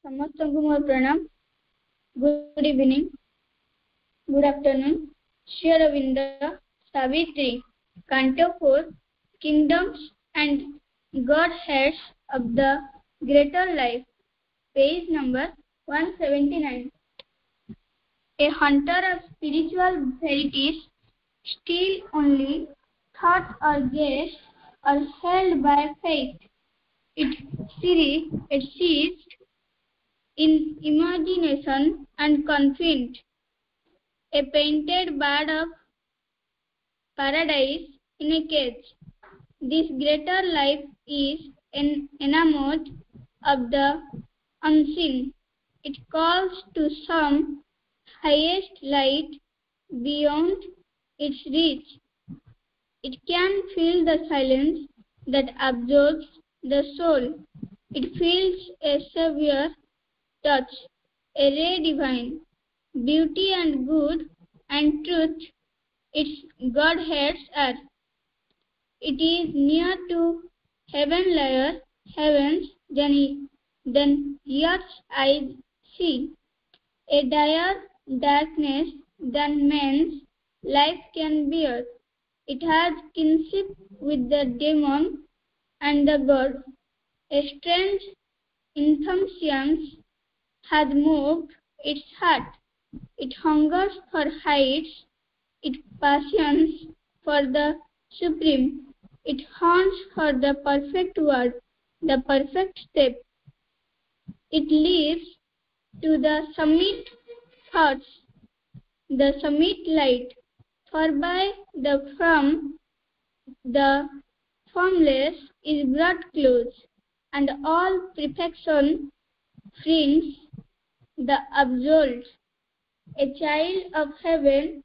समस्तଙ୍କୁ ମୋର ପ୍ରଣାମ। Good evening, good afternoon. Sri Aurobindo, Savitri, Canto 4, Kingdoms and Godheads of the Greater Life, page number 179. A hunter of spiritual verities, still only thought or guessed or held by faith. It ceased in imagination and confined. A painted bird of paradise in a cage. This greater life is enamored of the unseen. It calls to some highest light beyond its reach. It can feel the silence that absorbs the soul. It feels a severe touch, a ray divine, beauty and good and truth, its Godheads are. It is near to heavens than earth's eyes see, a dire darkness than man's life can bear. It has kinship with the demon and the god. A strange enthusiasm has moved its heart. It hungers for heights, it passions for the supreme, it hunts for the perfect word, the perfect step. It leads to the summit thoughts, the summit light, for by from the formless is brought close, and all perfection brings the absolute. A child of heaven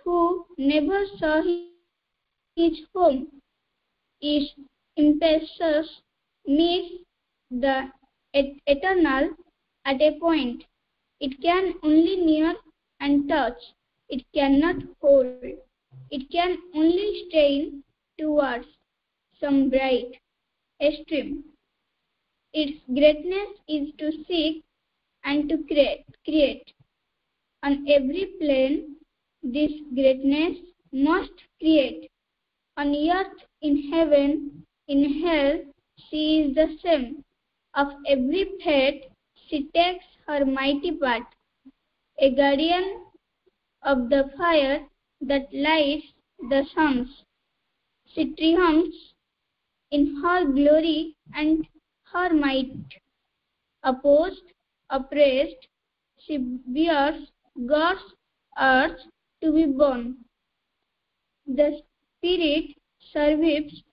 who never saw his home is impetuous, meets the eternal at a point. It can only near and touch. It cannot hold. It can only strain towards some bright stream. Its greatness is to seek and to create. On every plane, this greatness must create. On earth, in heaven, in hell, she is the same. Of every fate, she takes her mighty part. A guardian of the fire that lights the suns. She triumphs in her glory and her might. Opposed, oppressed, she bears God's earth to be born. The Spirit survives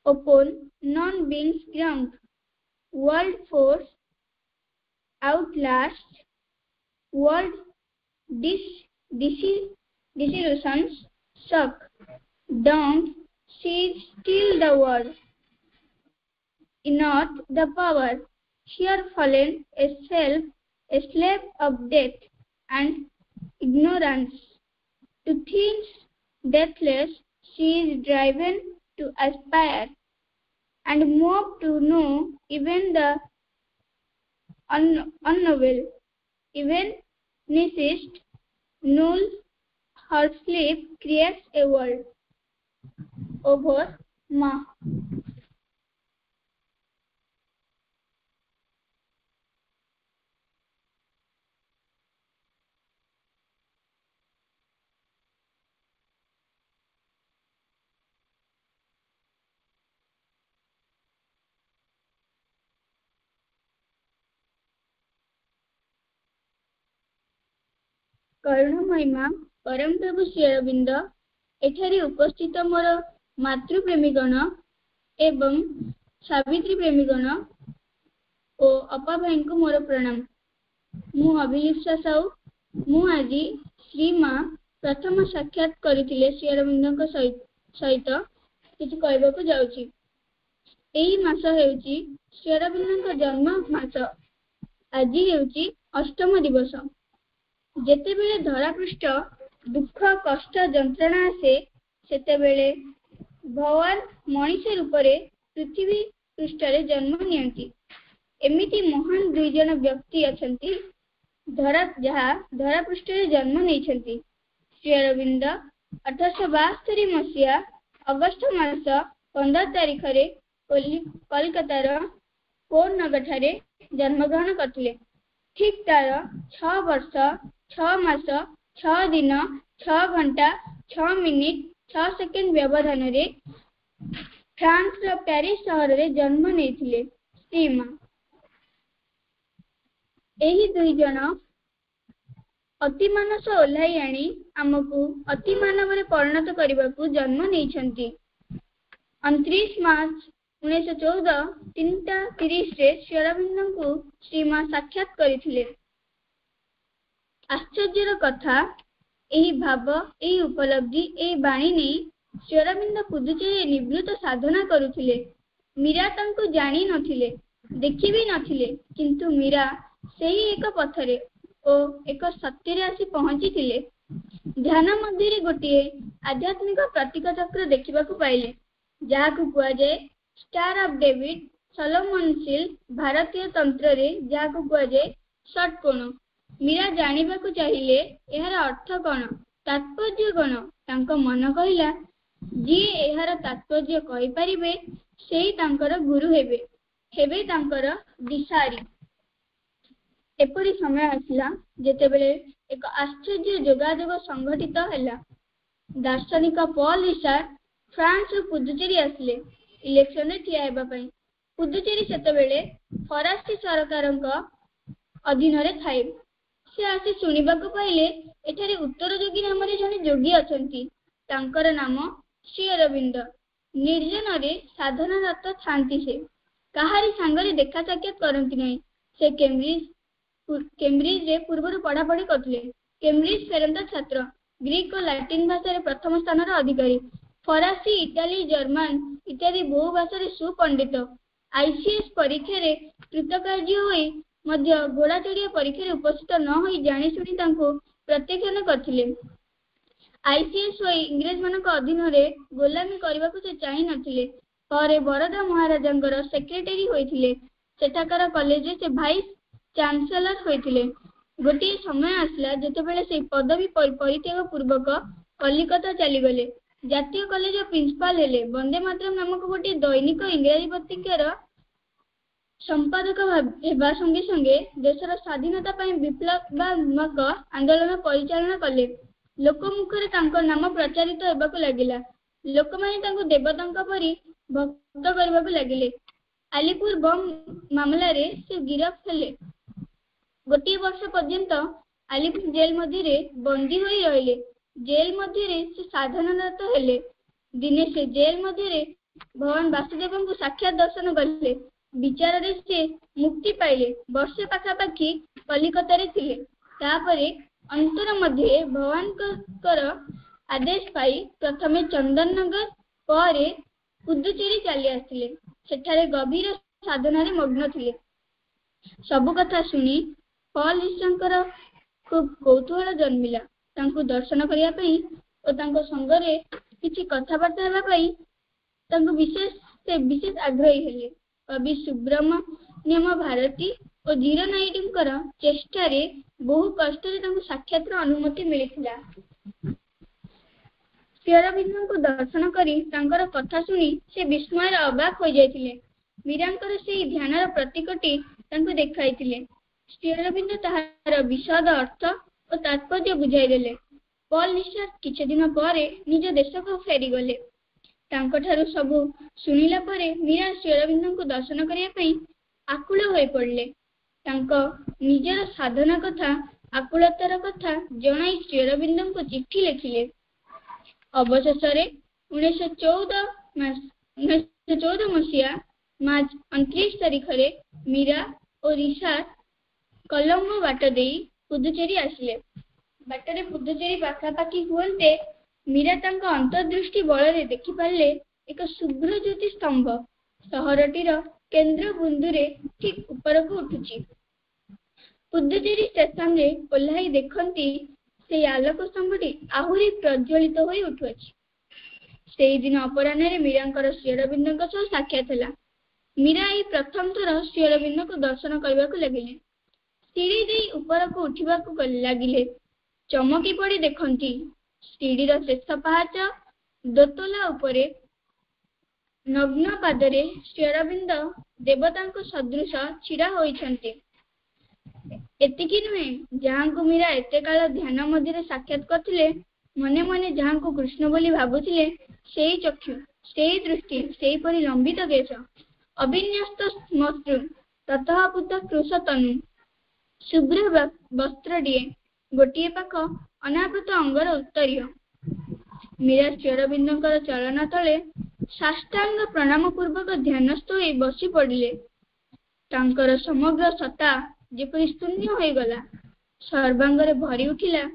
upon non-being's ground. World force outlasts world disillusions, shock, down, she is still the word. Not the power, here fallen a slave of death and ignorance. To things deathless, she is driven to aspire and move to know even the unknowable. Even nicest, null, her sleep creates a world. Over Ma. करुण महिमा परम प्रभु श्री अरविंद एठारे उपस्थित मोर मातृप्रेमीगण एवं सावित्री प्रेमीगण ओ अपा भाई को मोर प्रणाम। मु अभिलिप्सा साहू मु आज श्री माँ प्रथम साक्षात करथिले श्री अरविंद सहित किछि कहबाकू जाउछि। एही मास हेउछि श्री अरविंद जन्म मास। आज हेउछि अष्टम दिवस। जेतेबेले धरापृष्ठ दुख कष्ट जंत्रणा आसे सेतेबेले भगवान मनुष्य रूप पृथ्वी पृष्ठरे जन्म नियंती। एमिति महान दुई जन व्यक्ति अछंती जहा धरा पृष्ठरे जन्म नहीं। श्री अरविंद 1872 मसीहा अगस्त मास 15 तारिख रे कोलकातार कोर नगर ठारे जन्मग्रहण करथिले। ठीक तार 6 वर्ष 6 मास 6 दिन 6 घंटा 6 मिनिट 6 सेकेंड व्यवधान रे फ्रांस रो पेरिस शहर रे जन्म नेथिले सीमा। एही दुई जन अति मानस ओल्हाई आनी आमको अति मानव परिणत करने जन्म नहीं। 29 मार्च 1914 3:30 श्री अरविंद को श्रीमा साक्षात करथिले। आश्चर्यर कथा एही भाव एही उपलब्धि एही बाणी नहीं श्री अरविंद पुदुचेरी निवृत्त साधना करुथिले। मीरा तांको जानी नथिले देखि भी नथिले, किंतु मीरा सेही एक पथरे ओ एक सत्य रे आसी पहुंची। ध्यान मध्य गोटे आध्यात्मिक प्रतीक चक्र देखा पाइले, जहां कुआ जाए स्टार ऑफ डेविड सलोमनशील भारतीय तंत्र रे जहां कुआ जाए षटकोण। मीरा जानिबा को चाहिए यार अर्थ कौन, तात्पर्य कौन। तांको मन कहला जी यार तात्पर्य कहि परिबे सेही तांकर गुरु हेबे तांकर दिशारी। एपरी समय आसला जेतेबेले एक आश्चर्य जोगाजोग संघटित हैला। दार्शनिक पॉल रिचार्ड फ्रांस रो पुदुचेरी आसले इलेक्शन रे ठिया हेबा पई। पुदुचेरी सेतेबेले फरासी सरकारक अधीन रे थाए। से आसी सुनिबा को पाइले एठारे उत्तर जोगी नाम रे जने जोगी अछंती, तांकर नाम श्री अरविंद। निर्जन रे साधनारत थांती। से काहारी सांगरे देखा साक्षात करंती नहीं। से केम्ब्रिज रे पूर्व पढ़ापढ़ी करथिले। केम्ब्रिज फेरंता छात्र, ग्रीक और लैटिन भाषा रे प्रथम स्थान रे अधिकारी। फरासी इटाली जर्मन इत्यादि बहु भाषा रे सुपंडित। आईसीएस परीक्षा रे कृतकार्य होई मध्य घोड़ा चढ़िया परीक्षा रे उपस्थित न होई जानी सुनी तांको प्रत्याख्यान करथिले। आईसीएस होई इंग्रेज मानक अधीन रे गोलामी करबा को से चाहि नथिले। परे बरोदा महाराजांकर सेक्रेटरी होइथिले। सेठाकर कॉलेज रे से वाइस चांसलर होइथिले। गोटे समय आसला जेतेबेले से पदवी परित्याग पूर्वक कलिकता चली गले। जातीय कॉलेज प्रिंसिपाल हेले। वंदे मातरम नामक गोटे दैनिक इंग्राजी पत्रिकार संपादक हेबा संगे संगे देशर स्वाधीनता पई विप्लवात्मक आंदोलन परिचालन कले। लोकमुखरे तांको नाम प्रचारित हेबाकु लागिला। लोकमाने तांको देवतांक परि भक्त करबाकु लागिले। आलीपुर बम मामला रे से गिरफ्त हेले। गोटे वर्ष पर्यंत आलीपुर जेल मध्य बंदी होई रहिले। जेल मध्य से साधनारत हेले। दिने से जेल मध्य भगवान वासुदेव को साक्षात दर्शन कले। विचार रे से मुक्ति पाइले। वर्षे पाखापाखि कलिकता रे थिले। तापरे अंतर मध्य भगवान कर आदेश पाई प्रथमे चंदननगर परे पुदुचेरी चली आसिले। सेठारे गभीर साधना रे मग्न थिले। सब कथा सुनी पॉल रिचर्डकर खूब कौतूहल जन्मिला। तांको दर्शन करिया पई ओ तांको संगरे किछि कथाबार्ता हेबा पई तांको विशेष आग्रही हेले। कवि सुब्रमण्यम भारती और धीर नायडूंकर चेष्टा रे बहु कष्ट रे तांको साक्षात अनुमति मिलिथिला। श्री अरविंद को दर्शन करी तांकर कथा सुनी से विस्मय अबाक हो जाइथिले। मीरांकर से ध्यानर प्रतीकटी तांको देखाइथिले। श्री अरविंद ताहार विशद अर्थ और तात्पर्य बुझाई देले। पॉल रिचार्ड किछि दिन परे निज देश को फेरी गले। तांको ठारू सबु सुनिला परे मीरा श्री अरविंद को दर्शन करिया पई आकुल होई पड़ले। तांको निजर साधना कथा आकुलतार कथा जणाई श्री अरविंद को चिट्ठी लिखिले। अवशेष 1914 मसीहा मार्च 29 तारिख रे मीरा और रिचार्ड कोलंबो बाट देई पुदुचेरी आसिले। बाटरे पुदुचेरी पाखापाखि हुअन्ते मीरा तांको अंतर्दृष्टि बल देखि पारले एक शुभ्र ज्योति स्तंभ सहरटीर केंद्र बिंदुरे ठीक ऊपर को उठुची। पुदुचेरी स्टेशन रे ओल्हाई देखंती से आलोक स्तंभटी आहुरी प्रज्वलित होई उठुची। सेही दिन अपराह्न मीरांकर श्री अरविंदଙ୍କ सह साक्षात ହେଲା। मीरा एही प्रथम थर श्री अरविंद को दर्शन करने को लगिले। सीढ़ी दे ऊपर को उठा लगिले। चमकी पड़ी देखती सीढ़ीर शेष पाहाच दोतला उपरे नग्न पादरे श्री अरविंद देवता सदृश छिड़ा होइछन्ति। एतिकी नुहे जहाँ को मीरा एते काल ध्यान मध्य साक्षात करथिले, मने मने जहाँ को कृष्ण बोली भाबुथिले, सेई चक्षु, सेई दृष्टि, सेई परि लंबित केश, अभिन्यस्त श्मश्रु, ततः पुत कृश तनु, शुभ्र वस्त्रडिए, गोटिए पाख अनावृत अंगर उत्तरीय। मीरा श्री अरविंदर चलन तले साष्टांग प्रणाम पूर्वक ध्यानस्थ हो बसी पड़िले। तांकर समग्र सत्ता जेपरि शून्य हो गला, सर्वांगरे भरी उठिला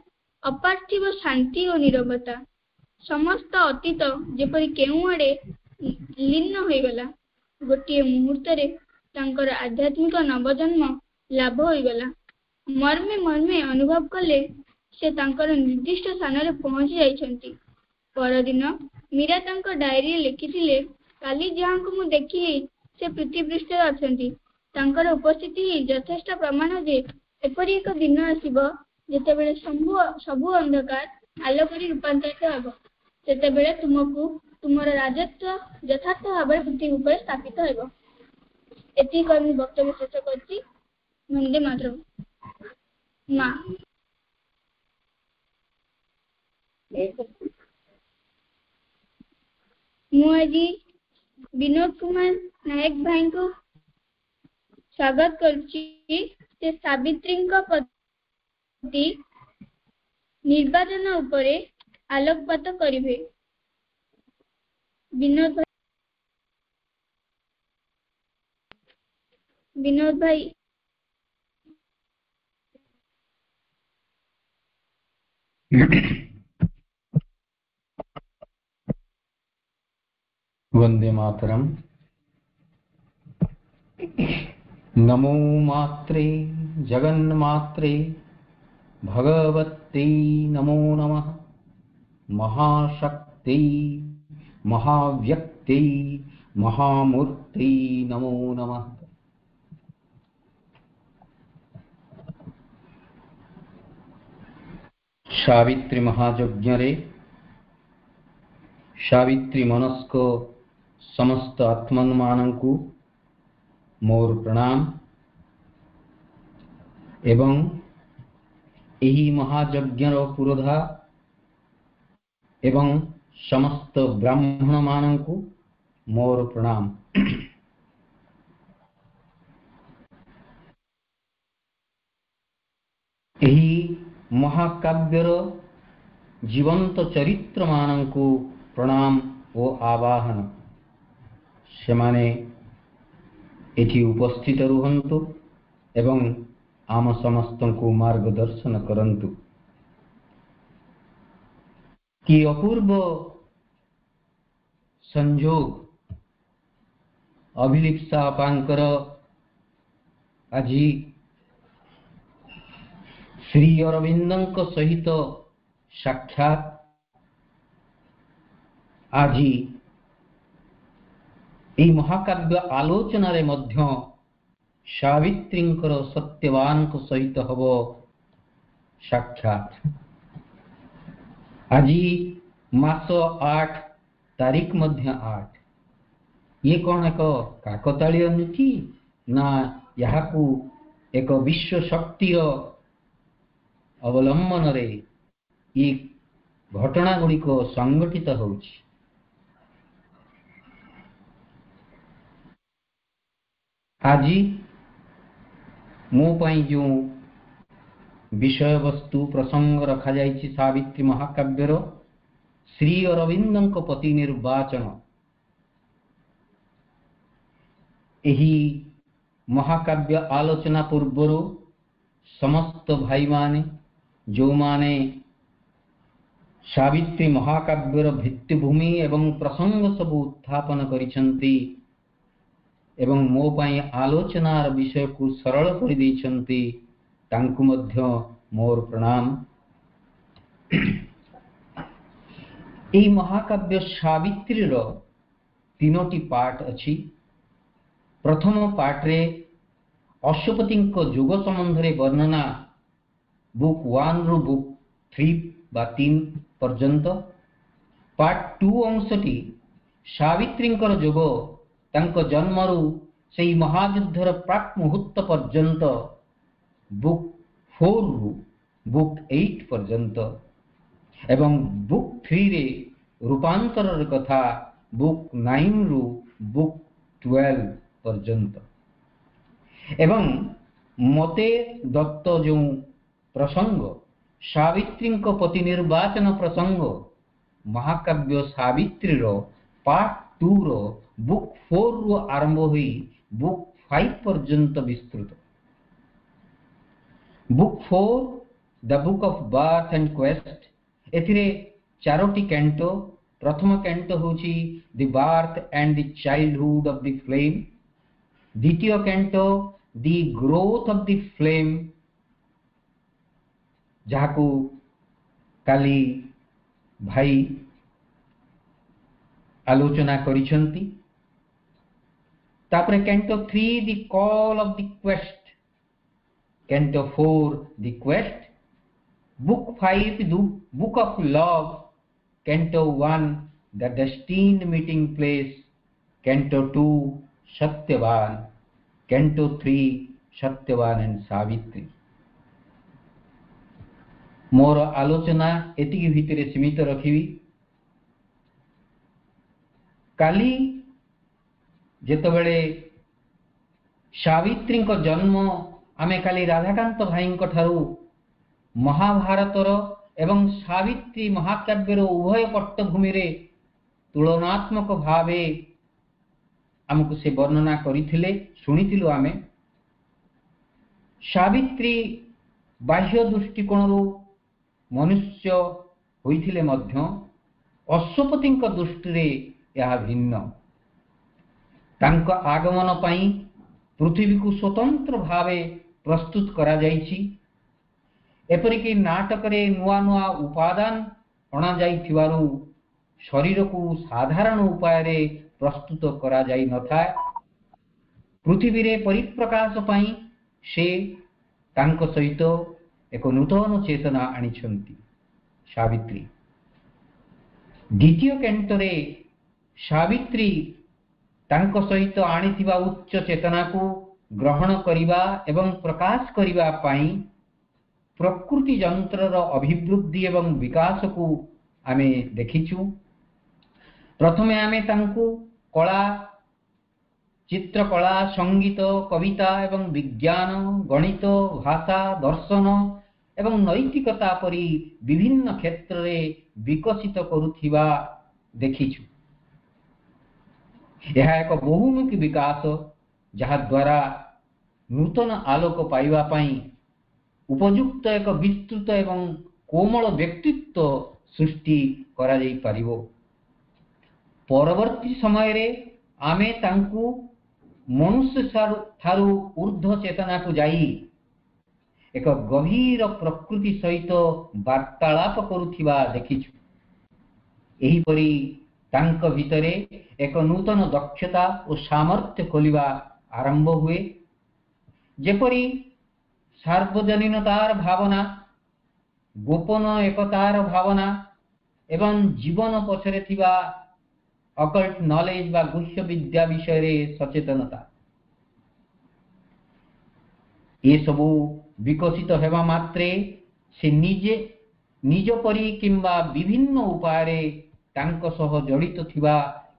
अपार्थिव शांति और नीरवता। समस्त अतीत जेपरि केउ आड़े लीन हो गला। गोटिए मुहूर्त रे तांकर आध्यात्मिक नवजन्म लाभ हो गला। मर्मे मर्मे अनुभव कले से तांकर निर्दिष्ट स्थान रे पहुंची जाइछन्ति। परदिन मीरा तांको डायरी लिखिथिले, काली जहाँ को मु देखिली से पृथ्वी पृष्ठ अछन्ति। तांकर उपस्थिति यथेष्ट प्रमाण जे एपरि एक दिन आसीबो जेतेबेले सबु अंधकार आलोकरी रूपांतरित हेबो। सेतेबेले तुमको तुमर राजत्व यथार्थ भाव पृथ्वी उपर स्थापित हेबो। एति कमी वक्तव्य शेष करछि। वंदे मातरम। माँ मु आज विनोद कुमार नायक भाई को स्वागत करछि। से सावित्री प्रति निर्वाचन उपरे आलोकपात करिवे। विनोद भाई वंदे मातरम। नमो मात्रे जगन्मात्रे भगवते नमो नमः। महाशक्ति महाव्यक्ति महामूर्ति नमो नमः। सावित्री महायज्ञ रे सावित्री मनस्क समस्त आत्मन मानंकु मोर प्रणाम एवं एही महायज्ञर पुरोधा एवं समस्त ब्राह्मण मानंकु मोर प्रणाम। एही महाकाव्यर जीवंत चरित्र मानंकु प्रणाम ओ आवाहन। सेमाने एठी उपस्थित रुहन्तु एवं आम समस्तंकु मार्गदर्शन करन्तु। कि अपूर्व संयोग अभिलिप्सा अपांकर आजी श्री अरविंदंक सहित साक्षात आजी এই महाकाव्य आलोचना रे मध्य सावित्रींकर सत्यवान को सहित हब साक्षात। आज मास 8 तारीख मध्य 8। ये कौन एक काकतालीय नीति ना याकू एक विश्व शक्तिर अवलंबन रे ये घटना गुड़िक संगठित होउछि। आज मो पई जो विषय वस्तु प्रसंग रखा जाइछि सावित्री महाकाव्यर श्री अरविंदंक पति निर्वाचन। एही महाकाव्य आलोचना पूर्वर समस्त भाई माने जो माने सावित्री महाकाव्यर भित्तिभूमि एवं प्रसंग सब उत्थापन करिसंती एवं मो पाई आलोचनार विषय को सरल कर दैछंती तांकु मध्य मोर प्रणाम। एई महाकाव्य सावित्रीर तीनोटी पाठ अछि। प्रथम पार्टे अश्वपतिଙ୍କ ଯୋଗ ସମ୍ବନ୍ଧରେ ବର୍ଣ୍ଣନା बुक 1 रु बुक 3 बा 3 पर्यंत। पार्ट 2 अंशटी सावित्रीଙ୍କର ଯୋଗ ତାଙ୍କ ଜନ୍ମରୁ ସେହି ମହାଯୁଦ୍ଧର ପ୍ରାକ୍ ମୁହୂର୍ତ୍ତ ପର୍ଯ୍ୟନ୍ତ बुक 4 रु बुक 8 पर्यंत एवं बुक 3 रे रूपांतरर कथा बुक 9 रु बुक 12 पर्यंत। एवं मते दत्त जो प्रसंग सावित्रीଙ୍କ पति निर्वाचन प्रसंग महाकाव्य सावित्रीर पार्ट 2 रो बुक 4 रु आरंभ हुई बुक 5 पर्यंत विस्तृत। Book 4 the book of birth and quest एथिरे चारोटी कैंटो। प्रथम कैंटो होची the birth and the childhood of the flame. द्वितीय canto the growth of the flame जाहाकू काली भाई आलोचना करिसंती। तापरे canto 3 the call of the quest. Canto 4 the quest. Book 5 the book of love. Canto 1 the destined meeting place. Canto 2 Satyavan. Canto 3 Satyavan and Savitri. मोर आलोचना एतिकी भितरे सीमित रखिबी। काली जेतबेले सावित्रीଙ୍କ जन्म आमे काली राधाकांत भाईଙ୍କ ठारू महाभारतर एवं सावित्री महाकाव्यर उभय पट्टभूमि रे तुलनात्मक भावे आमको से वर्णना करिथिले सुनिथिलु। आमे सावित्री बाह्य दृष्टिकोणरू मनुष्य होइथिले मध्य अश्वपतिଙ୍କ दृष्टि यह भिन्न। तांक आगमन पाई पृथ्वी को स्वतंत्र भावे प्रस्तुत करा जाइछि। एपरिकी नाटक रे नुआ नुआ उपादान अणा जाइथिबारु शरीर को साधारण उपाय रे प्रस्तुत करा जाई नथाय। पृथ्वी रे परिप्रकाश पाई से तांक सहित एक नूतन चेतना आनिछंती सावित्री। द्वितीय कैंटरे सावित्री तांक सहित आनिथिबा उच्च चेतना को ग्रहण करिबा एवं प्रकाश करिबा पाई प्रकृति यंत्रर अभिवृद्धि एवं विकास को आमे देखिछु। प्रथमे आमे तांकु कला, चित्रकला, संगीत, कविता एवं विज्ञान, गणित, भाषा, दर्शन एवं नैतिकता परी विभिन्न क्षेत्र रे विकसित करुथिबा देखिछु। यह एक बहुमुखी विकास जहा द्वारा नूतन आलोक पाइबा पाई उपयुक्त एक विस्तृत एवं कोमल व्यक्तित्व सृष्टि करा जाई पारिबो। परवर्ती समय रे आमे तांकु मनुष्य ठारू ऊर्ध्व चेतना को जाई एक गभीर प्रकृति सहित वार्तालाप करुथिबा देखिछु। एही परी तांक भितरे एक नूतन दक्षता और सामर्थ्य खोलिबा आरंभ हुए। जेपरी सार्वजनीनतार भावना, गोपन एकतार भावना एवं जीवन पछरे थिबा अकल्ट नॉलेज बा गुह्य विद्या विषय रे सचेतनता ये सबू विकसित हेबा मात्रे से निज परी किंबा विभिन्न उपाय रे तांक सह जड़ित थिबा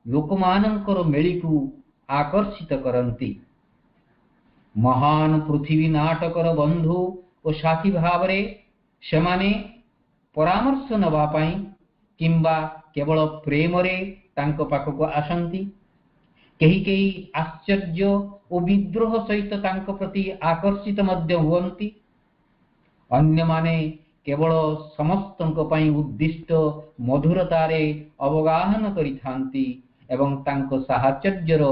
लोकमानंकर मेली को आकर्षित करंती। महान पृथ्वी नाटकर बंधु और साथी भाव रे सेमाने परामर्श नबा पाई किंबा केवल प्रेम रे तांक पाखको आसंती। कहीं आश्चर्य और विद्रोह सहित तांक प्रति आकर्षित मध्य हुअंती। अन्य माने केवल समस्तंक पई उद्दिष्ट मधुरतारे अवगाहन करिथांती एवं तांक साहचर्यर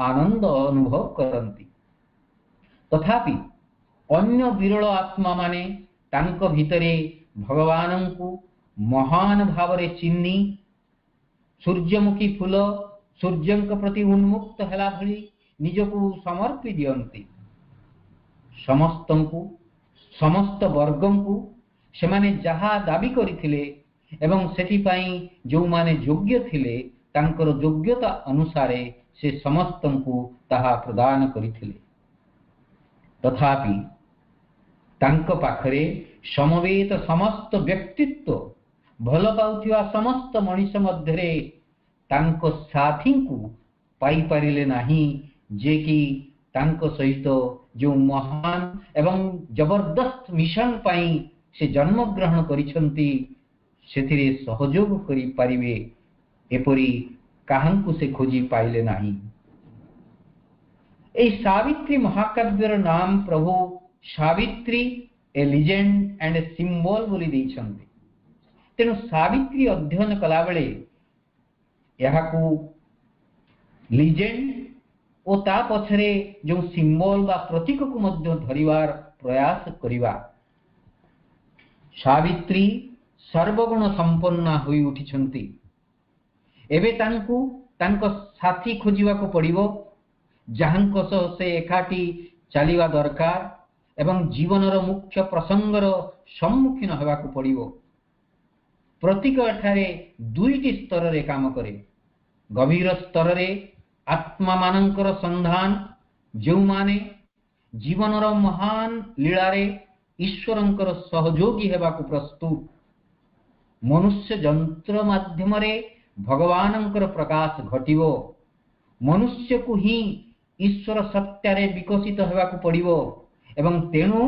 आनंद अनुभव करंती। तथापि अन्य विरल आत्मा माने तांक भितरे भगवानंकु महान भावरे चिन्नी सूर्यमुखी फूल सूर्यंक प्रति उन्मुक्त हेला भली ନିଜକୁ ସମର୍ପି ଦିଅନ୍ତି। ସମସ୍ତଙ୍କୁ ସମସ୍ତ ବର୍ଗଙ୍କୁ ସେମାନେ ଯାହା ଦାବି କରିଥିଲେ ଏବଂ ସେଥିପାଇଁ ଯେଉଁମାନେ ଯୋଗ୍ୟ ଥିଲେ ତାଙ୍କର ଯୋଗ୍ୟତା ଅନୁସାରେ ସେ ସମସ୍ତଙ୍କୁ ତାହା ପ୍ରଦାନ କରିଥିଲେ। ତଥାପି ତାଙ୍କ ପାଖରେ ସମବେତ ସମସ୍ତ ବ୍ୟକ୍ତିତ୍ୱ ଭଲ ପାଉଥିବା ସମସ୍ତ ମଣିଷ ମଧ୍ୟରେ ତାଙ୍କ ସାଥୀଙ୍କୁ ପାଇପାରିଲେ ନାହିଁ, ଯେ କି ତାଙ୍କ ସହିତ ଯେଉଁ ମହାନ ଏବଂ ଜବରଦସ୍ତ ମିଶନ ପାଇଁ ସେ ଜନ୍ମଗ୍ରହଣ କରିଛନ୍ତି ସେଥିରେ ସହଯୋଗ କରିପାରିବେ, ଏପରି କାହାଙ୍କୁ ସେ ଖୋଜି ପାଇଲେ ନାହିଁ। ଏହି ସାବିତ୍ରୀ ମହାକାବ୍ୟର ନାମ ପ୍ରଭୁ ସାବିତ୍ରୀ ଏ ଲିଜେଣ୍ଡ ଆଣ୍ଡ ଏ ସିମ୍ବଲ ବୋଲି ଦେଇଛନ୍ତି। ତେଣୁ ସାବିତ୍ରୀ ଅଧ୍ୟୟନ କଲାବେଳେ ଏହାକୁ ଲିଜେଣ୍ଡ ଓ ତା ପଛରେ ଯେଉଁ ସିମ୍ବଲ ବା ପ୍ରତୀକକୁ ମଧ୍ୟ ଧରିବାର ପ୍ରୟାସ କରିବା। ସାବିତ୍ରୀ ସର୍ବଗୁଣ ସମ୍ପନ୍ନା ହୋଇ ଉଠିଛନ୍ତି। ଏବେ ତାଙ୍କୁ ତାଙ୍କ ସାଥୀ ଖୋଜିବାକୁ ପଡ଼ିବ, ଯାହାଙ୍କ ସହ ସେ ଏକାଠି ଚାଲିବା ଦରକାର ଏବଂ ଜୀବନର ମୁଖ୍ୟ ପ୍ରସଙ୍ଗର ସମ୍ମୁଖୀନ ହେବାକୁ ପଡ଼ିବ। ପ୍ରତୀକ ଏଠାରେ ଦୁଇଟି ସ୍ତରରେ କାମ କରେ। ଗଭୀର ସ୍ତରରେ ଆତ୍ମାମାନଙ୍କର ସନ୍ଧାନ, ଯେଉଁମାନେ ଜୀବନର ମହାନ ଲୀଳାରେ ଈଶ୍ୱରଙ୍କର ସହଯୋଗୀ ହେବାକୁ ପ୍ରସ୍ତୁତ। ମନୁଷ୍ୟ ଯନ୍ତ୍ର ମାଧ୍ୟମରେ ଭଗବାନଙ୍କର ପ୍ରକାଶ ଘଟିବ। ମନୁଷ୍ୟକୁ ହିଁ ଈଶ୍ୱର ସତ୍ୟରେ ବିକଶିତ ହେବାକୁ ପଡ଼ିବ ଏବଂ ତେଣୁ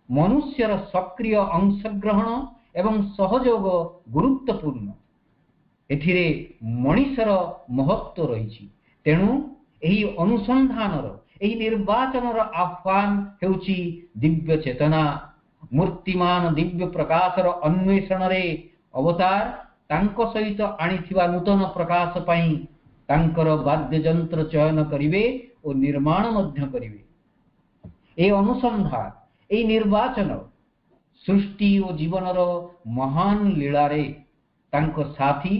ମନୁଷ୍ୟର ସକ୍ରିୟ ଅଂଶଗ୍ରହଣ ଏବଂ ସହଯୋଗ ଗୁରୁତ୍ୱପୂର୍ଣ୍ଣ। ଏଥିରେ ମଣିଷର ମହତ୍ୱ ରହିଛି। ତେଣୁ ଏହି ଅନୁସନ୍ଧାନର, ଏହି ନିର୍ବାଚନର ଆହ୍ୱାନ ହେଉଛି ଦିବ୍ୟ ଚେତନା। ମୂର୍ତ୍ତିମାନ ଦିବ୍ୟ ପ୍ରକାଶର ଅନ୍ୱେଷଣରେ ଅବତାର ତାଙ୍କ ସହିତ ଆଣିଥିବା ନୂତନ ପ୍ରକାଶ ପାଇଁ ତାଙ୍କର ବାଦ୍ୟଯନ୍ତ୍ର ଚୟନ କରିବେ ଓ ନିର୍ମାଣ ମଧ୍ୟ କରିବେ। ଏହି ଅନୁସନ୍ଧାନ, ଏହି ନିର୍ବାଚନ ସୃଷ୍ଟି ଓ ଜୀବନର ମହାନ ଲୀଳାରେ ତାଙ୍କ ସାଥୀ,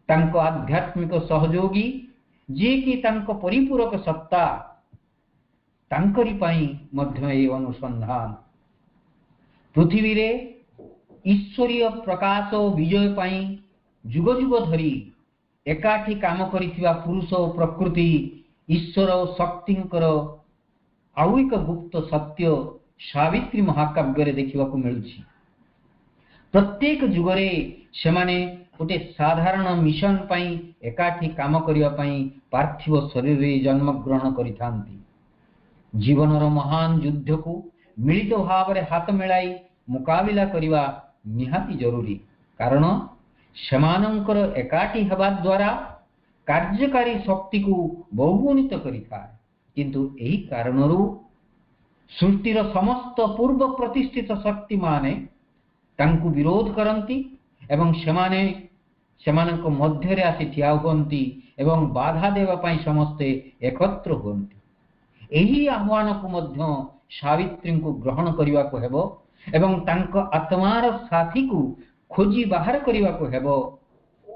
ତାଙ୍କ ଆଧ୍ୟାତ୍ମିକ ସହଯୋଗୀ, ଯିଏକି ତାଙ୍କ ପରିପୂରକ ସତ୍ତା, ତାଙ୍କରି ପାଇଁ ମଧ୍ୟ ଏହି ଅନୁସନ୍ଧାନ। ପୃଥିବୀରେ ଈଶ୍ୱରୀୟ ପ୍ରକାଶ ଓ ବିଜୟ ପାଇଁ ଯୁଗ ଯୁଗ ଧରି ଏକାଠି କାମ କରିଥିବା ପୁରୁଷ ଓ ପ୍ରକୃତି, ଈଶ୍ୱର ଓ ଶକ୍ତିଙ୍କର ଆଉ ଏକ ଗୁପ୍ତ ସତ୍ୟ ସାବିତ୍ରୀ ମହାକାବ୍ୟରେ ଦେଖିବାକୁ ମିଳୁଛି। ପ୍ରତ୍ୟେକ ଯୁଗରେ ସେମାନେ ଗୋଟେ ସାଧାରଣ ମିଶନ ପାଇଁ ଏକାଠି କାମ କରିବା ପାଇଁ ପାର୍ଥିବ ଶରୀରରେ ଜନ୍ମଗ୍ରହଣ କରିଥାନ୍ତି। ଜୀବନର ମହାନ ଯୁଦ୍ଧକୁ ମିଳିତ ଭାବରେ ହାତ ମିଳାଇ ମୁକାବିଲା କରିବା ନିହାତି ଜରୁରୀ, କାରଣ ସେମାନଙ୍କର ଏକାଠି ହେବା ଦ୍ୱାରା କାର୍ଯ୍ୟକାରୀ ଶକ୍ତିକୁ ବହୁଗୁଣିତ କରିଥାଏ। କିନ୍ତୁ ଏହି କାରଣରୁ ସୃଷ୍ଟିର ସମସ୍ତ ପୂର୍ବ ପ୍ରତିଷ୍ଠିତ ଶକ୍ତିମାନେ ତାଙ୍କୁ ବିରୋଧ କରନ୍ତି ଏବଂ ସେମାନେ ସେମାନଙ୍କ ମଧ୍ୟରେ ଆସି ଠିଆ ହୁଅନ୍ତି ଏବଂ ବାଧା ଦେବା ପାଇଁ ସମସ୍ତେ ଏକତ୍ର ହୁଅନ୍ତି। ଏହି ଆହ୍ୱାନକୁ ମଧ୍ୟ ସାବିତ୍ରୀଙ୍କୁ ଗ୍ରହଣ କରିବାକୁ ହେବ ଏବଂ ତାଙ୍କ ଆତ୍ମାର ସାଥୀକୁ ଖୋଜି ବାହାର କରିବାକୁ ହେବ।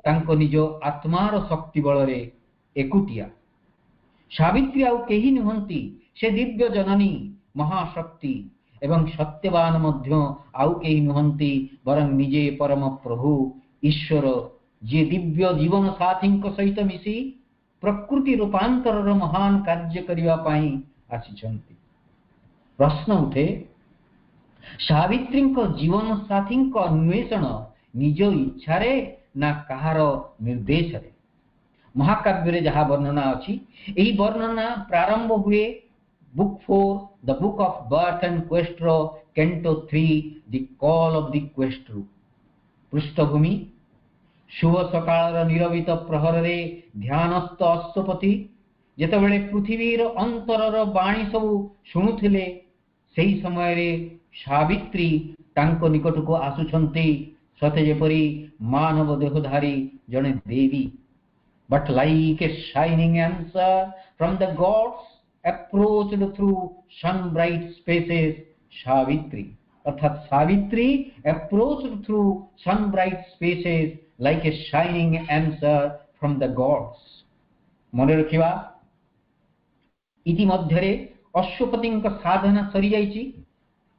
ତାଙ୍କ ନିଜ ଆତ୍ମାର ଶକ୍ତି ବଳରେ ଏକୁଟିଆ। ସାବିତ୍ରୀ ଆଉ କେହି ନୁହନ୍ତି, ସେ ଦିବ୍ୟ ଜନନୀ, ମହାଶକ୍ତି ଏବଂ ସତ୍ୟବାନ ମଧ୍ୟ ଆଉ କେହି ନୁହନ୍ତି, ବରଂ ନିଜେ ପରମ ପ୍ରଭୁ ଈଶ୍ୱର, ଯିଏ ଦିବ୍ୟ ଜୀବନ ସାଥୀଙ୍କ ସହିତ ମିଶି ପ୍ରକୃତି ରୂପାନ୍ତରର ମହାନ କାର୍ଯ୍ୟ କରିବା ପାଇଁ ଆସିଛନ୍ତି। ପ୍ରଶ୍ନ ଉଠେ, ସାବିତ୍ରୀଙ୍କ ଜୀବନ ସାଥୀଙ୍କ ଅନ୍ୱେଷଣ ନିଜ ଇଚ୍ଛାରେ ନା କାହାର ନିର୍ଦ୍ଦେଶରେ? ମହାକାବ୍ୟରେ ଯାହା ବର୍ଣ୍ଣନା ଅଛି, ଏହି ବର୍ଣ୍ଣନା ପ୍ରାରମ୍ଭ ହୁଏ book 4 the book of birth and କ୍ୱେଷ୍ଟର canto 3 the call of the କ୍ୱେଷ୍ଟରୁ। ପୃଷ୍ଠଭୂମି: ଶୁଭ ସକାଳର ନିରବିତ ପ୍ରହରରେ ଧ୍ୟାନସ୍ଥ ଅଶ୍ୱପତି ଯେତେବେଳେ ପୃଥିବୀର ଅନ୍ତରର ବାଣୀ ସବୁ ଶୁଣୁଥିଲେ, ସେହି ସମୟରେ ସାବିତ୍ରୀ ତାଙ୍କ ନିକଟକୁ ଆସୁଛନ୍ତି ସତେ ଯେପରି ମାନବ ଦେହଧାରୀ ଜଣେ ଦେବୀ। But like a shining answer from the gods approached through sun-bright spaces, Savitri, अर्थात Savitri approached through sun-bright spaces like a shining answer from the gods। ମନେ ରଖିବା, इति मध्यरे अश्वपतिଙ୍କ साधना सरी जाइछि,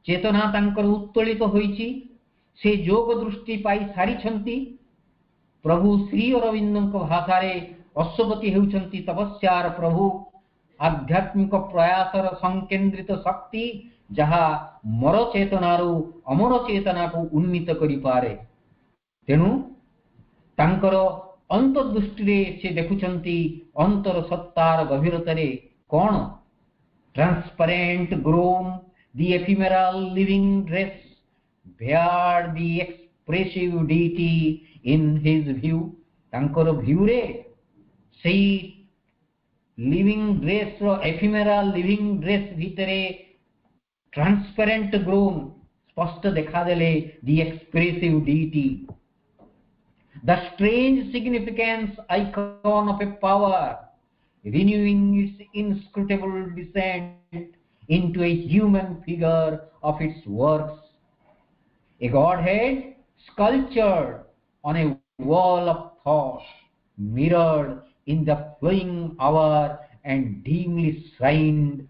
चेतना तांकर उत्तोलित होइछि, से योग दृष्टि पाई सारिछंती। प्रभु श्री अरविंदଙ୍କ भाषारे अश्वपति हेउछंती तपस्यार प्रभु, आध्यात्मिक प्रयासर संकेंद्रित शक्ति जहा मर चेतनारू अमर चेतना को उन्नीत करि पारे। तेणु तांकर अंतर्दृष्टि से देखुछंती अंतर सत्तार गभीरतारे कौन ट्रांसपेरेंट ग्रोम the ephemeral living dress bear the expressive deity in his view। तांकर view रे सेई living dress रो ephemeral living dress भितरे transparent groom स्पष्ट देखा देले the expressive deity, the strange significance icon of a power renewing its inscrutable descent into a human figure of its works, a godhead sculptured on a wall of thought, mirrored in the flowing hour and dimly shrined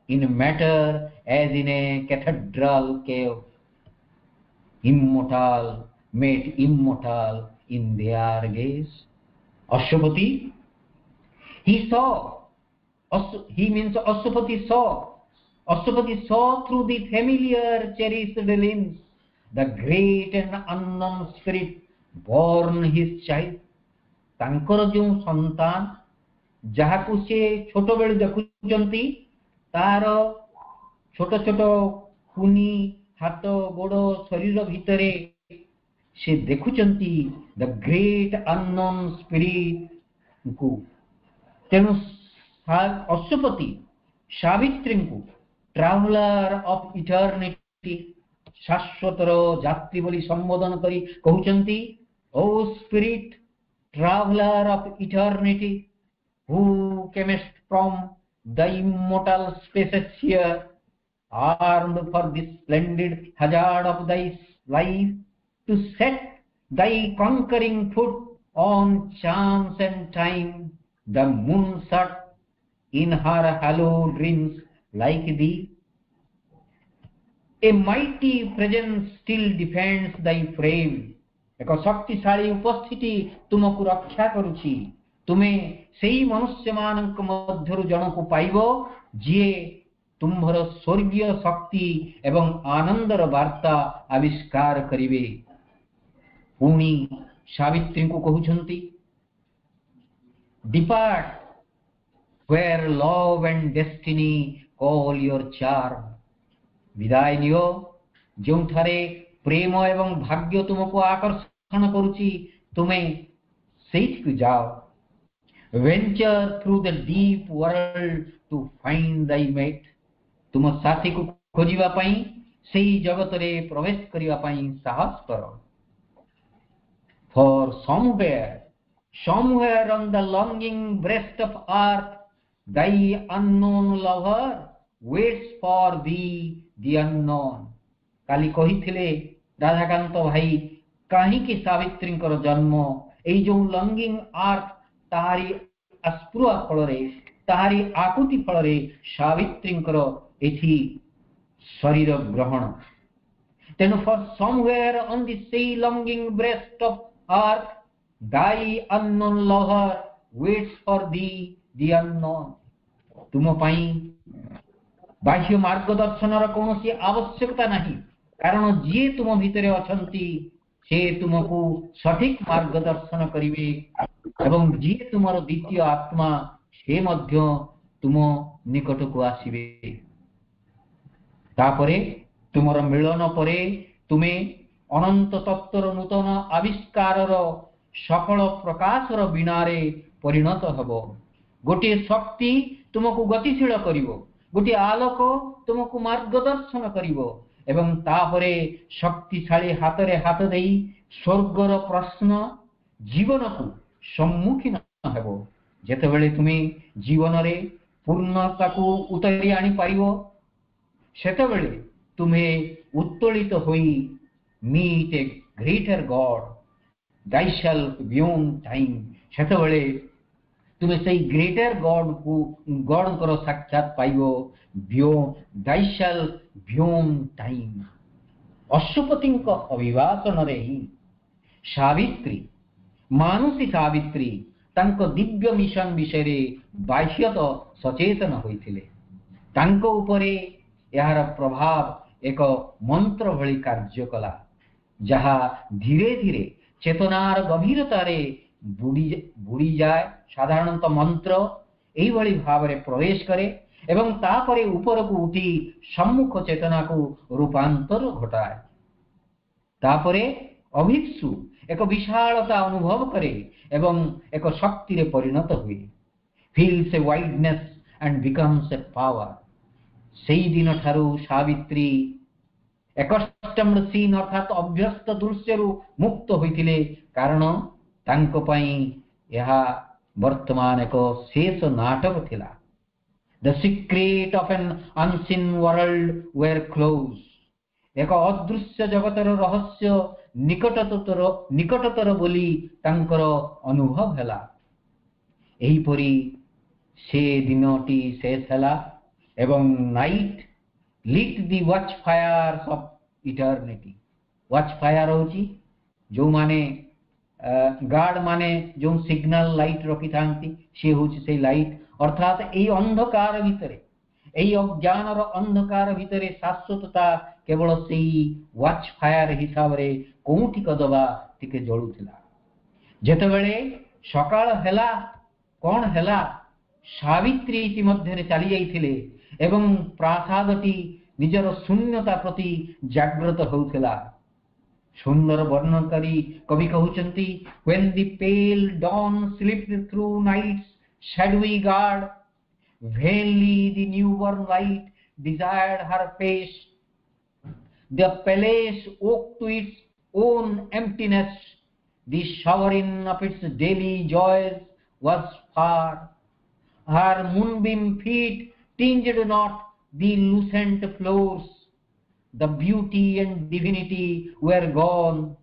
in matter as in a cathedral cave, immortal made immortal in their gaze। Ashwapati, he means Ashwapati saw through the familiar cherished lens the great and unknown spirit born his child। तांकर जो संतान जहाकु से छोट बेले देखुचंती, तार छोट छोट कुनी हाथ गोड़ शरीर भितरे से देखुचंती द ग्रेट अननोन स्पिरिट को। तेणु अश्वपति सावित्री को ट्रावेलर ऑफ इटर्निटी, शाश्वतर यात्री बोली संबोधन करी कहउचंती, O spirit traveller of eternity who camest from the immortal spaces here, armed for this splendid hazard of thy life, to set thy conquering foot on chance and time, the moon shut in her hallowed dreams like thee, a mighty presence still defends thy frame। एक शक्तिशाली उपस्थिति तुमको रक्षा करुछि, तुमे सेई मनुष्य मानक मध्यरु जनकु पाइबो जे तुम्हर स्वर्गीय शक्ति एवं आनंदर वार्ता आविष्कार करिवे। पुणी सावित्री को कहउछंती, depart where love and destiny call your charm। विदाय नियो जोंठारे प्रेम एवं भाग्य तुमको आकर्षण करुछि, तुमे सेठिकु जाओ। Venture through the deep world to find thy mate। तुम साथी को खोजिबा पई सेई जगत रे प्रवेश करिबा पई साहस करो। For somewhere on the longing breast of earth, thy unknown lover waits for thee the unknown। काली कहिथिले राधाकांत भाई कहीं की सावित्री जन्म एई जो लंगिंग आर्थ तारी अस्पृहा फल रे, तारी आकुति फल रे सावित्री एथि शरीर ग्रहण। तेणु for somewhere on the sea longing breast of earth thy unknown lover waits for thee the unknown। तुम पाई बाह्य मार्गदर्शनर कौनसी आवश्यकता नहीं, कारण जे तुम भितरे अछंती से तुमको सठिक मार्गदर्शन करिवे एवं जे तुमर द्वितीय आत्मा से मध्य तुम निकट को आसीबे। तापरे तुमर मिलन परे तुमे अनंत तत्वर नूतन आविष्कारर सफल प्रकाशर बिनारे परिणत हबो। गोटे शक्ति तुमको गतिशील करिवो, गोटे आलोक तुमको मार्गदर्शन करिवो एवं तापरे शक्तिशाली हातरे हाथ देई स्वर्गर प्रश्न जीवन को सम्मुखीन हेबो। जेतेबेले तुमे जीवन रे पूर्णता को उतरी आनी पारिवो, सेतेबेले तुमे उत्तोलित होई meet a greater god thyself beyond time। सेतेबेले तुमे से ग्रेटर गॉड को गॉड करो साक्षात पाइबो व्यो दाइशाल व्योम टाइम। अशुपति अभिभाषण रे ही सावित्री मानुषी सावित्री तांको दिव्य मिशन विषय बाह्यत सचेतन होइथिले। तांको उपरे यार प्रभाव एक मंत्र भली कार्य कला, जहा धीरे धीरे चेतनार गभीरतारे बुड़ी जाए। साधारणतः मंत्र एई भली भाव रे प्रवेश करे एवं तापरे ऊपर को उठी सम्मुख चेतना को रूपांतर घटाए। तापरे अभिक्षु एक विशालता अनुभव करे एवं एक शक्ति रे परिणत हुए। Feels a wideness and becomes a power. सेई दिन ठारू सावित्री एकस्टम्ड सीन अर्थात अभ्यस्त दृश्य मुक्त होइथिले, कारण तांको पई यहा वर्तमान एक शेष नाटक थिला। The secret of an unseen world were close. एक अदृश्य जगतर रहस्य निकटतर बोली तांकर अनुभव हैला। एही परी से दिनटी शेष हैला एवं night lit the watch fire of eternity. Watch fire होची जो माने गार्ड माने जो सिग्नल लाइट रखी थांती से होची से लाइट, अर्थात एई अंधकार भितरे एई अज्ञानर अंधकार भितरे शाश्वतता केवल सेई वॉच फायर हिसाब रे कोउठी कदबा टिके जळुथिला। जेतेबेले सकाळ हेला कोन हेला सावित्री इतिमध्ये चली जाइथिले एवं प्रासादटी निजर शून्यता प्रति जागृत होउथिला। सुंदर वर्णनकारी कवि कहउचंती, when the pale dawn slipped through night's shadowy guard, vainly the newborn light desired her face. The palace woke to its own emptiness. The showering of its daily joys was far. Her moonbeam feet tinged not the lucent floors. The beauty and divinity were gone.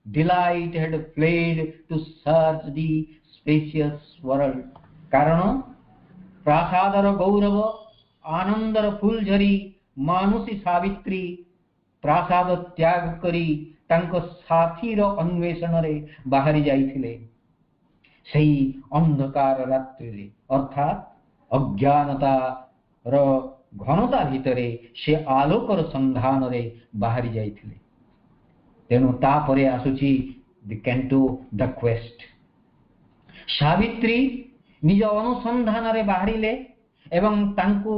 Delight had fled to search the spacious world. कारण प्रासादर गौरव आनंदर फूलझरी मानुषी सावित्री प्रासाद त्याग करी तांको साथीर अन्वेषण रे बाहरी जाइथिले। सेई अंधकार रात्रि रे अर्थात अज्ञानता र घनता भितरे से आलोकर संधान रे बाहरी जाइथिले। तेणु तापरे आसुची the canto the quest. Savitri निज अनुसंधान रे बाहरिले एवं तांको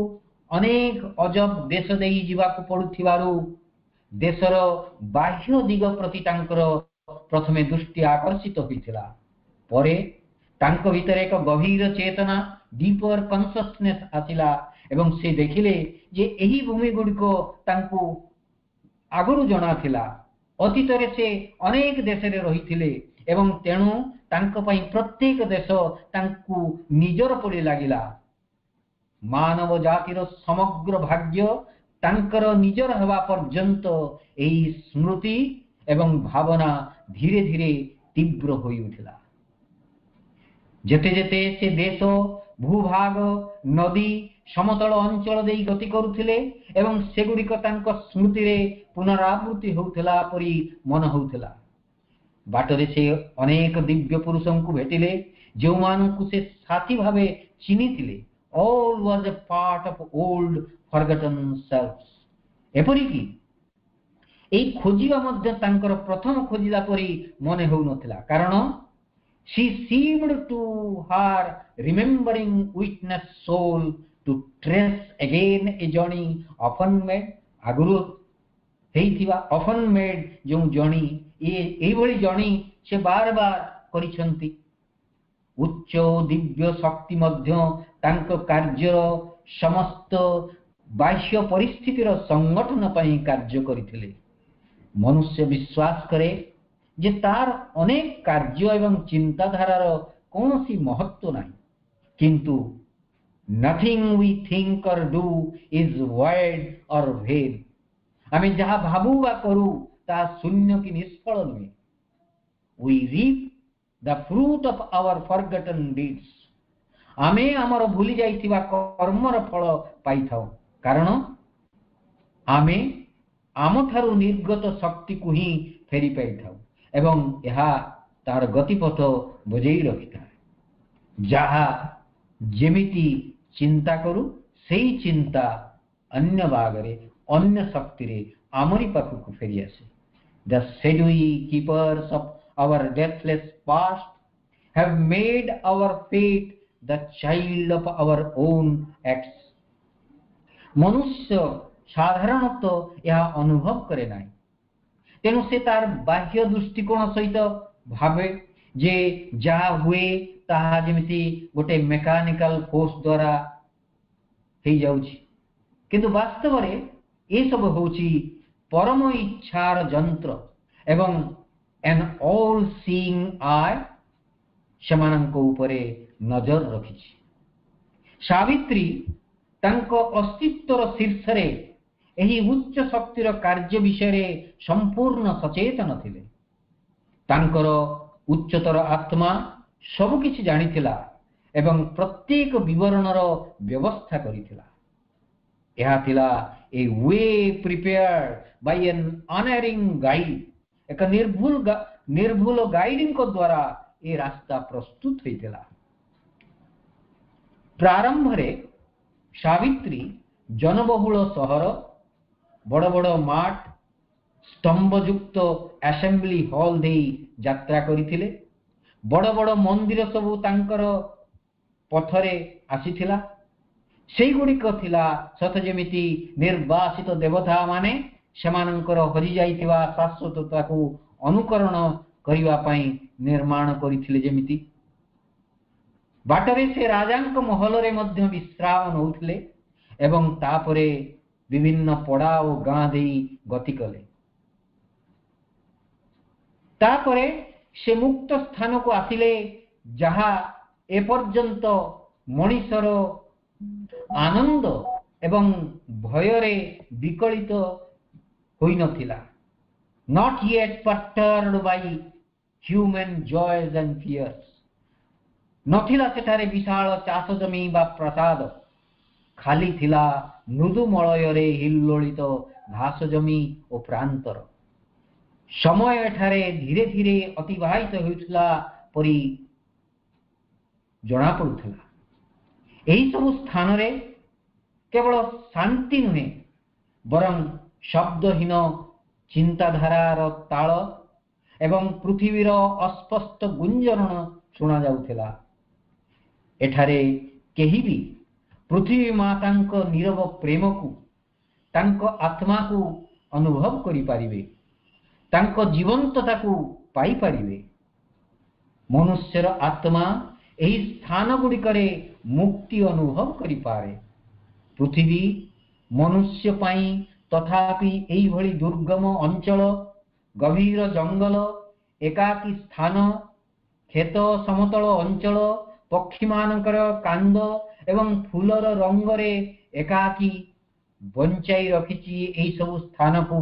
अनेक अजब देश देई जीवाकू पडुथिबारु देशर बाह्य दिग प्रति तांकर प्रथमे दृष्टि आकर्षित होइथिला। परे तांको भितरे एक गभीर चेतना डीपर कॉन्शियसनेस आसिला एवं से देखिले जे एही भूमि गुड़िको तांको आगुरु जणा थिला। अतीत रे से अनेक देश रे रहिथिले एवं तेणु तांको पई प्रत्येक देश तांको निजर परि लागिला। मानव जातिर समग्र भाग्य तांकर निजर हवा पर्यंत एही स्मृति एवं भावना धीरे धीरे तीव्र होई उठिला। जेते जेते से देश भूभाग नदी समतल अंचल देई गति करुथिले एवं सेगुड़िक तांको स्मृति रे पुनरावृत्ति होउथिला परि मन होउथिला। बाटरे से अनेक दिव्य पुरुषों को भेटिले जो मानकु से साथी भावे चिन्हिथिले। All was a part of old forgotten selves. एपरिकी एई खोजिबा मध्ये तांकर प्रथम खोजिला परि मने होउ नथिला, कारण she seemed to her remembering witness soul to trace again a journey often made। आगुरु हेइथिबा often made जो journey एई भली journey से बार बार करिसंती। उच्च दिव्य शक्ति मध्य तांको कार्य समस्त बाह्य परिस्थितिर संगठन पई कार्य करिथिले। मनुष्य विश्वास करे जे तार अनेक कार्य एवं चिंताधारार कौनसी महत्व नहीं, किंतु नथिंग वी थिंक और डू इज वाइड और वेल। आमे जहा भाबू बा करू ता शून्य की निष्फल नुहे। We reap the fruit of our forgotten deeds. आमे आमर भूली जाइथिबा कर्मर फल पाइथाउ, कारण आमे आमठारु निर्गत शक्ति को ही फेरी पाइथाउ एवं यह तार गतिपथ बजै रखिथाए। जहा जेमिति चिंता करू सेई चिंता अन्य बागरे अन्य शक्ति रे आमरी पाखु फेरी आसे। The shadowy keepers of our deathless past have made our fate the child of our own acts. मनुष्य साधारणतः यह अनुभव करे नाही, तेणु से तार बाह्य दृष्टिकोण सहित भावे जे जहा हुए ताहा जेमिति गोटे मेकानिकल फोर्स द्वारा हे जाउछि, किंतु वास्तव रे ए सब होउछि परम इच्छार जंत्र एवं एन ऑल सीइंग आई सेमानंक उपरे नजर रखिछि। सावित्री तांको अस्तित्वर शीर्ष रे एही उच्च शक्तिर कार्य विषय रे संपूर्ण सचेतन थिले। तांकर उच्चतर आत्मा सब किछि जानिथिला एवं प्रत्येक विवरणर व्यवस्था करिथिला। यह थिला ए वे prepared by N unerring guide, एक निर्भुल गाइडिंग को द्वारा ए रास्ता प्रस्तुत होइथिला। प्रारंभ रे सावित्री जनबहुल सहर, बड़ बड़ माठ, स्तंभयुक्त असेंबली हॉल देई यात्रा करिथिले। बड़ बड़ मंदिर सबु तांकर पथरे आसीथिला। सेई गुड़िक थिला सत जेमिति निर्वासित देवता माने सेमानंकर हरि जाइथिबा शाश्वतता को अनुकरण करिवा पई निर्माण करिथिले। जेमिति बाटरे से राजांक महल रे मध्य विश्राम नउथिले एवं तापरे विभिन्न पड़ा और गां देई गति कले। तापरे से मुक्त स्थान को आसिले जहा एपर्यंत मनीषर आनंद एवं भयरे विकलित होई नथिला। Not yet perturbed by human joys and fears. नथिला सेठारे विशाल चाष जमी बा प्रसाद, खाली थिला मृदु मलय रे हिल्लोलित घास जमी और प्रांतर। समय एठारे धीरे धीरे अतिबाहित होइथिला परी जणा पड़ुथिला। एही सब स्थान रे केवल शांति नुहे बरं शब्दहीन चिंताधारार ताल एवं पृथ्वीर अस्पष्ट गुंजरण शुणा जाउथिला। एठारे केही भी पृथ्वी मातांक नीरव प्रेम को, तांक आत्मा को अनुभव करि पारिबे, तांक जीवंतता को पाई पारिबे। मनुष्यर आत्मा एही स्थान गुड़िकरे मुक्ति अनुभव करि पारे। पृथ्वी मनुष्य पाई तथापि एही भली दुर्गम अंचल, गभीर जंगल, एकाकी स्थान, खेत समतल अंचल, पक्षी मानकर कांद एवं फूलर रंग रे एकाकी बंचाई रखिछि। एही सब स्थान को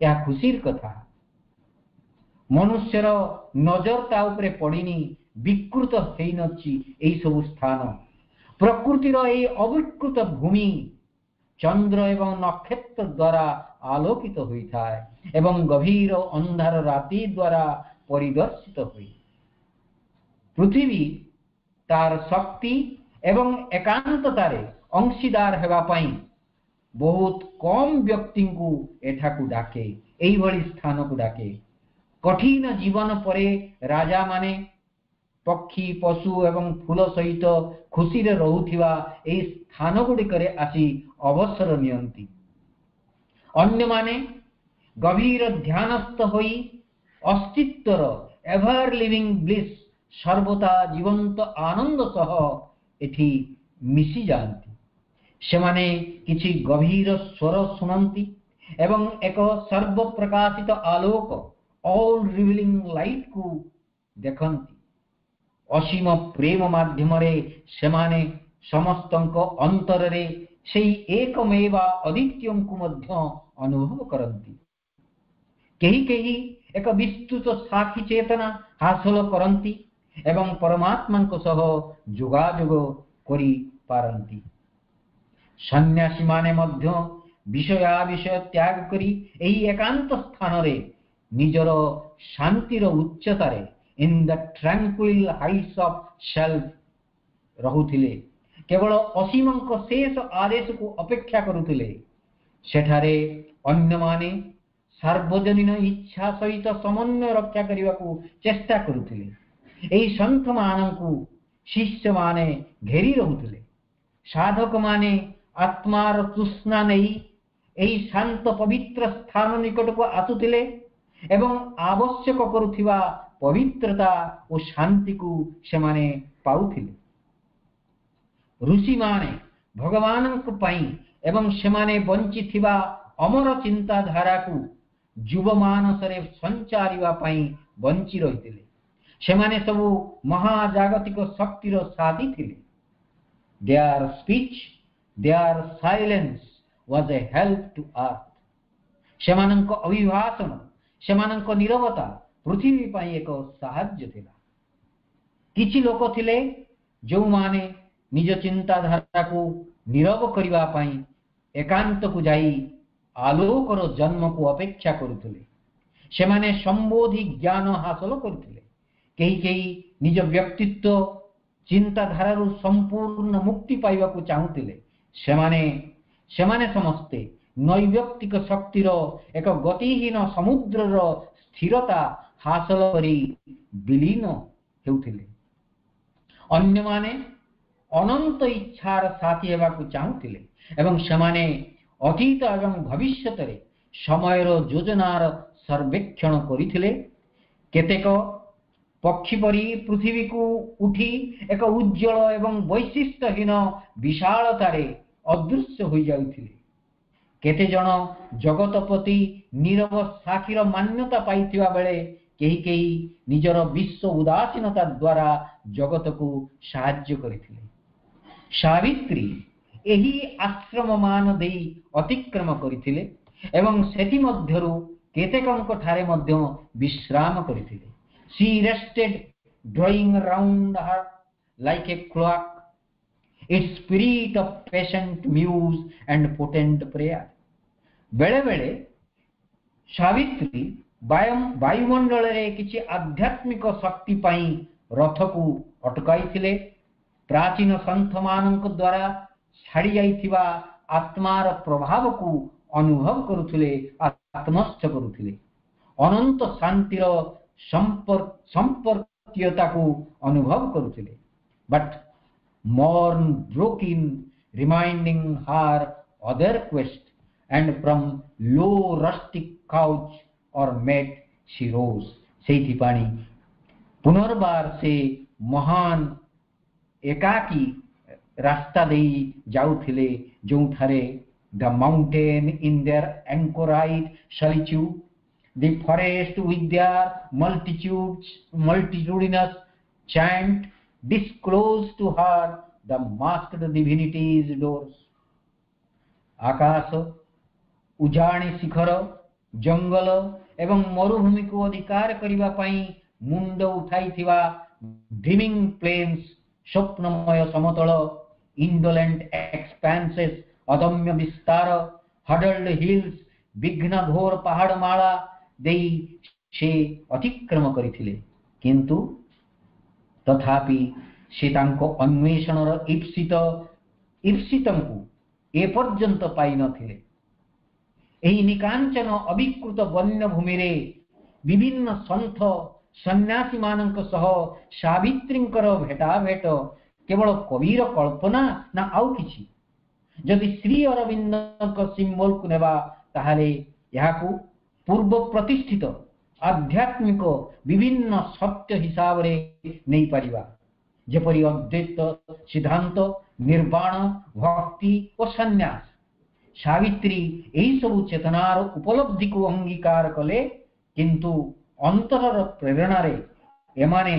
या खुशीर कथा। मनुष्यर नजर ता उपरे पड़िनी, विकृत हेई नछि एही सब स्थान। प्रकृतिर एही अविकृत भूमि चंद्र एवं नक्षत्र द्वारा आलोकित होइथाय एवं गभीर अंधार राति द्वारा परिदर्शित होई। पृथ्वी तार शक्ति एवं एकांततारे अंशीदार हेबा पई बहुत कम व्यक्ति को एठाकू डाके, एही भली स्थान को डाके। कठिन जीवन परे राजा माने पक्षी पशु एवं फूल सहित खुशी रे रहुथिबा एही स्थान गुड़िकरे आसी अवसर नियंती। अन्य माने गभीर ध्यानस्थ होई अस्तित्वर एवर लिविंग ब्लिस सर्वदा जीवंत आनंद सह एठी मिसी जानती। सेमाने किछि गभीर स्वर सुनंती एवं एक सर्व प्रकाशित आलोक ऑल रिवीलिंग लाइट को देखंती। असीम प्रेम माध्यम रे सेमाने समस्तंक अंतर रे सेई एकमेव अद्वितीयं को मध्य अनुभव करंती। केही केही एक विस्तृत साक्षी चेतना हासिल करंती एवं परमात्मा को सह जोगाजोग करि पारंती। सन्यासी माने मध्य विषय त्याग करी एही एकांत स्थान रे निजर शांतिर उच्चतारे in the tranquil heights of self रहुथिले। केवल असीमंक शेष आदेश को अपेक्षा करुथिले। सेठारे अन्य माने सार्वजनीन इच्छा सहित समन्वय रक्षा करने को चेष्टा करुथिले। एही संत मानंकु शिष्य माने घेरी रहुथिले। साधक माने आत्मार तृष्णा नहीं एही शांत पवित्र स्थान निकट को आसुथिले एवं आवश्यक करुथिबा पवित्रता और शांति को सेमाने पाउथिले। ऋषि माने भगवानक पई एवं सेमाने बंची थिबा अमर चिंताधारा को युव मानसरे संचारिवा पई बंची रहिथिले। सेमाने सबु महाजागतिक शक्तिर साथी थिले। Their speech, their silence was a help to earth. सेमानंक अभिभाषण सेमानंक नीरवता पृथ्वी पई एक साहाय्य थिला। किछि लोक थिले जो माने निज चिंताधारा को नीरव करिवा पई एकांत को जाई आलोकर जन्म को अपेक्षा करुथिले। सेमाने संबोधि ज्ञान हासिल करुथिले। केही केही निज व्यक्तित्व चिंताधारा संपूर्ण मुक्ति पाइबा को चाहुथिले। सेमाने समस्ते नैव्यक्तिक शक्तिर एक गतिहीन समुद्रर स्थिरता हासिल करी विलीन हेउथिले। अन्य माने अनंत इच्छार साथी हेबा को चाहुथिले एवं सेमाने अतीत एवं भविष्यतरे समयर योजनार सर्वेक्षण करिथिले। केतेक पक्षी परी पृथ्वी को उठी एक उज्जवल एवं वैशिष्ट्यहीन विशालतारे अदृश्य हो जाउथिले। केते जन जगत प्रति नीरव साखीर मान्यता पाइथिबा बेले केही केही निजर विश्व उदासीनता द्वारा जगत को साहाय्य करिथिले। सावित्री एही आश्रम मान देई अतिक्रम करिथिले एवं सेति मध्यरु केतेकंक ठारे मध्य विश्राम करिथिले। She rested drawing around her like a cloak, its spirit of patient muse and potent prayer. बेले बेले सावित्री वायुमंडल रे किछि आध्यात्मिक शक्ति पाई रथ को अटकाई थिले। प्राचीन संत मानक द्वारा छाड़ी जाइथिबा आत्मार प्रभाव को अनुभव करुथिले, आत्मस्थ करुथिले। अनंत शांतिर संपर्कीयता को अनुभव करुथिले। But morn broke in reminding her other quest and from low rustic couch or mat she rose. सेठी पानी पुनर्बार से महान एकाकी रास्ता देई जाउथिले जोंठारे the mountain in their anchorite solitude, the forest with their multitudinous chant disclosed to her the masked divinities' doors. आकाश उजाणी शिखर जंगल एवं मरुभूमि को अधिकार करिबा पई मुंड उठाइथिबा ड्रीमिंग प्लेन्स, स्वप्नमय समतल, इंडोलेंट एक्सपेंसेस, अदम्य विस्तार, हडल्ड हिल्स, विघ्न घोर पहाड़माला देई से अतिक्रम करिथिले। किंतु तथापि से तांको अन्वेषणर ईप्सितंकु ए पर्यंत पाई नथिले। एही निकांचन अभिकृत वन्य भूमि रे विभिन्न संत सन्यासी मानक सह सावित्रींकर भेटाभेट केवल कविर कल्पना ना आउ किछि? जदि श्री अरविंदक सिंबल को नेबा ताहाले याकू पूर्व प्रतिष्ठित आध्यात्मिक विभिन्न सत्य हिसाब रे नहीं परिबा, जेपरि अद्वैत सिद्धांत, निर्वाण, भक्ति और संन्यास। सावित्री एही सब चेतनार उपलब्धि को अंगीकार कले, किंतु अंतरर प्रेरणा रे एमाने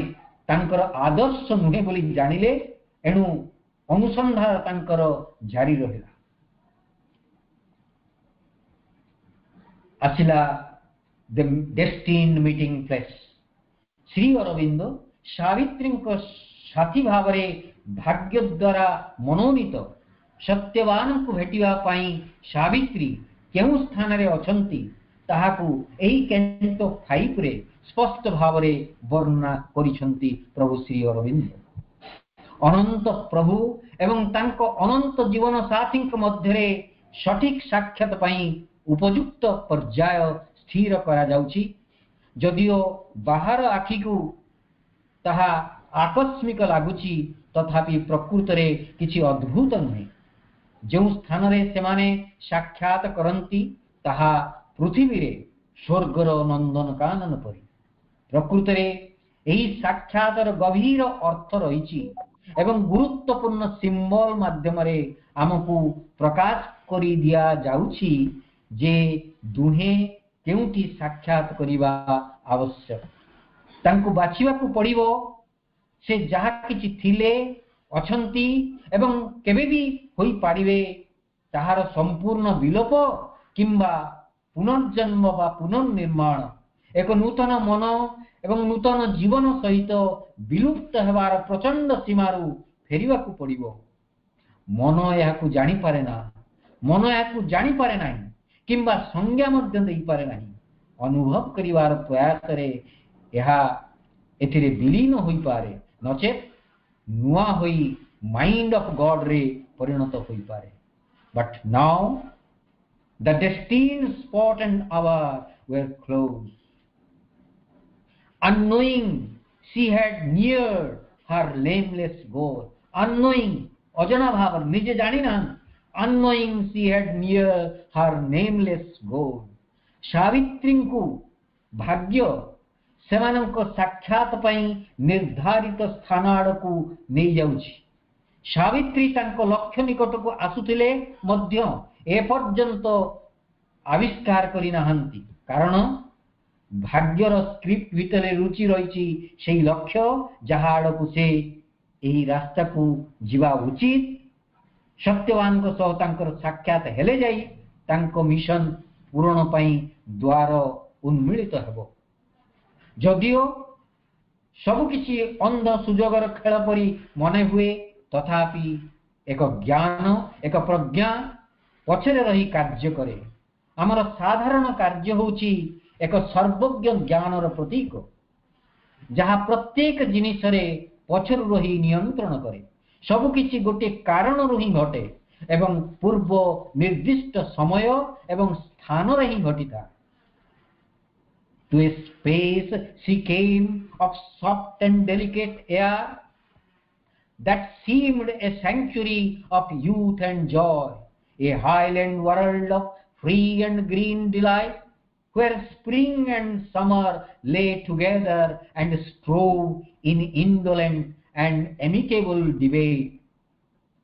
तांकर आदर्श नुहे बोली जानिले, एणु अनुसंधान तांकर जारी रहिला। आसिला the destined meeting place. Shri Aurobindo Savitri साथी भाव रे भाग्य द्वारा मनोनीत सत्यवान को भेटिवा पाई सावित्री केउ स्थान रे अछंती ताहाकू एही कैंटो 5 रे स्पष्ट भाव रे वर्णना करिसंती प्रभु श्री अरविंद। अनंत प्रभु एवं तांको अनंत जीवन साथी मध्य सठिक साक्षात पाई उपयुक्त पर्याय स्थिर करा जाउची। जदिओ बाहर आखि को ताहा आकस्मिक लागुची तथापि प्रकृत रे किछि अद्भुत नुहे। जो स्थान रे सेमाने साक्षात करंती ताहा पृथ्वी रे स्वर्गर नंदन कानन परि। प्रकृत रे एही साक्षातर गभीर अर्थ रहिछि एवं गुरुत्वपूर्ण सिंबल माध्यम रे आमको प्रकाश करी दिया जाउछि जे दुहे केउटी साक्षात करिबा आवश्यक। तांको बाछिबा को पड़िबो से जहा किछि थिले अछंती एवं केबे भी होई पारिबे ताहार संपूर्ण विलोप किंबा पुनर्जन्म बा पुनर्निर्माण एक नूतन मन एवं नूतन जीवन सहित विलुप्त हेबार प्रचंड सीमारू फेरिबा को पड़िबो। मन याकू जानि पारे ना, मन याकू जानि पारे नाही किंबा संज्ञा मध्य देई पारे नाही। अनुभव करिवार प्रयास रे यहा एथिरे विलीन होई पारे, नचेत नुआ होई माइंड ऑफ गॉड रे परिणत होई पारे। But now the destined spot and hour were close. Unknowing she had neared her nameless goal. Unknowing Ajna भाव निजे जानी ना। Unknowing she had neared her nameless goal. Savitri को भाग्य सेमानंको साक्षात पाई निर्धारित स्थान आड़कू नहीं जाउछि। सावित्री तांको लक्ष्य निकट को आसुथिले मध्य ए पर्यंत आविष्कार करि नाहंती, कारण भाग्यर स्क्रिप्ट भितरे रुचि रहिछि सेही लक्ष्य जहा आड़कू से एही रास्ता को जीवा उचित। सत्यवान को सह तांकर साक्षात हेले जाई तांको मिशन पूर्ण पाई द्वार उन्मीलित हेबो। जदिओ सब किछि अंध सुजोगर खेल परी मने हुए तथापि एक ज्ञान एक प्रज्ञा पछरे रही कार्य करे। आमर साधारण कार्य होउछि एक सर्वज्ञ ज्ञानर प्रतीक जहा प्रत्येक जिनिस रे पछरु रही नियंत्रण करे। सब किछि गोटे कारण रु ही घटे एवं पूर्व निर्दिष्ट समय एवं स्थान रे ही घटिता। To a space she came of soft and delicate air that seemed a sanctuary of youth and joy, a highland world of free and green delight, where spring and summer lay together and strove in indolent and amicable debate,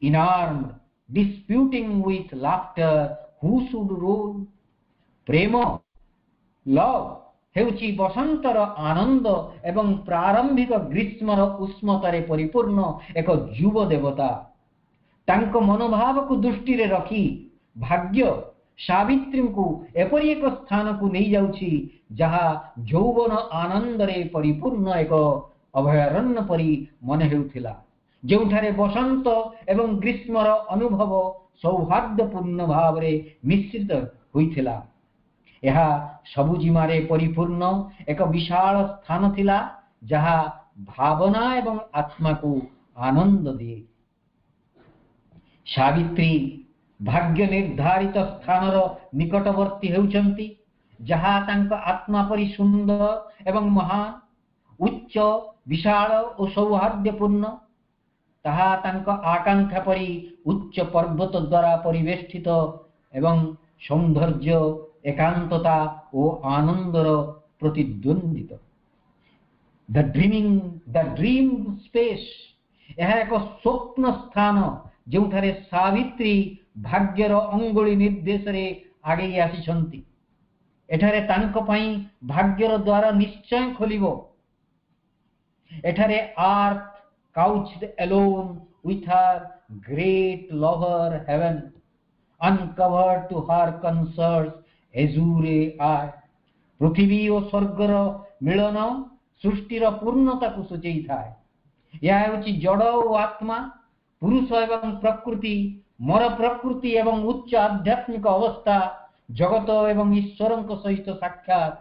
unarmed, disputing with laughter who should rule. Prema, love, हेउची Basantar आनंद एवं प्रारंभिक ग्रीष्मर उष्मतारे परिपूर्ण एक युव देवता। तांको मनोभाव को दृष्टि रे रखी भाग्य सावित्री को एपरी एक स्थान को नहीं जाउची जहा यौवन आनंद रे परिपूर्ण एक अभयारण्य परी मन हेउथिला, जेउठारे बसंत एवं ग्रीष्मर अनुभव सौहार्दपूर्ण भाव रे मिश्रित होइथिला। यह सबुजिमारे परिपूर्ण एक विशाल स्थान थिला जहा भावना एवं आत्मा को आनंद दिए। सावित्री भाग्य निर्धारित स्थानर निकटवर्ती हेउचंती जहा तांका आत्मा परि सुंदर एवं महान उच्च विशाल और सौहार्दपूर्ण, ताहा तांका आकांक्षा परि उच्च पर्वत द्वारा परिवेष्टित एवं सौंदर्य एकांतता और आनंदर प्रतिद्वंदित। द ड्रीम स्पेस यह एक स्वप्न स्थान जोठारे सावित्री भाग्यर अंगुली निर्देश रे आगे आसीछंती। एठारे तांको पई भाग्यर द्वारा निश्चय खोलिबो। एठारे अर्थ couched alone with her great lover heaven, uncovered to her concerts azure eye. पृथ्वी और स्वर्गर मिलन सृष्टिर पूर्णता को सूचई थाए। यह ହେଉଛି ଜଡ଼ ଓ ଆତ୍ମା, ପୁରୁଷ ଏବଂ ପ୍ରକୃତି, ମର ପ୍ରକୃତି ଏବଂ ଉଚ୍ଚ ଆଧ୍ୟାତ୍ମିକ ଅବସ୍ଥା, ଜଗତ ଏବଂ ଈଶ୍ୱରଙ୍କ ସହିତ ସାକ୍ଷାତ।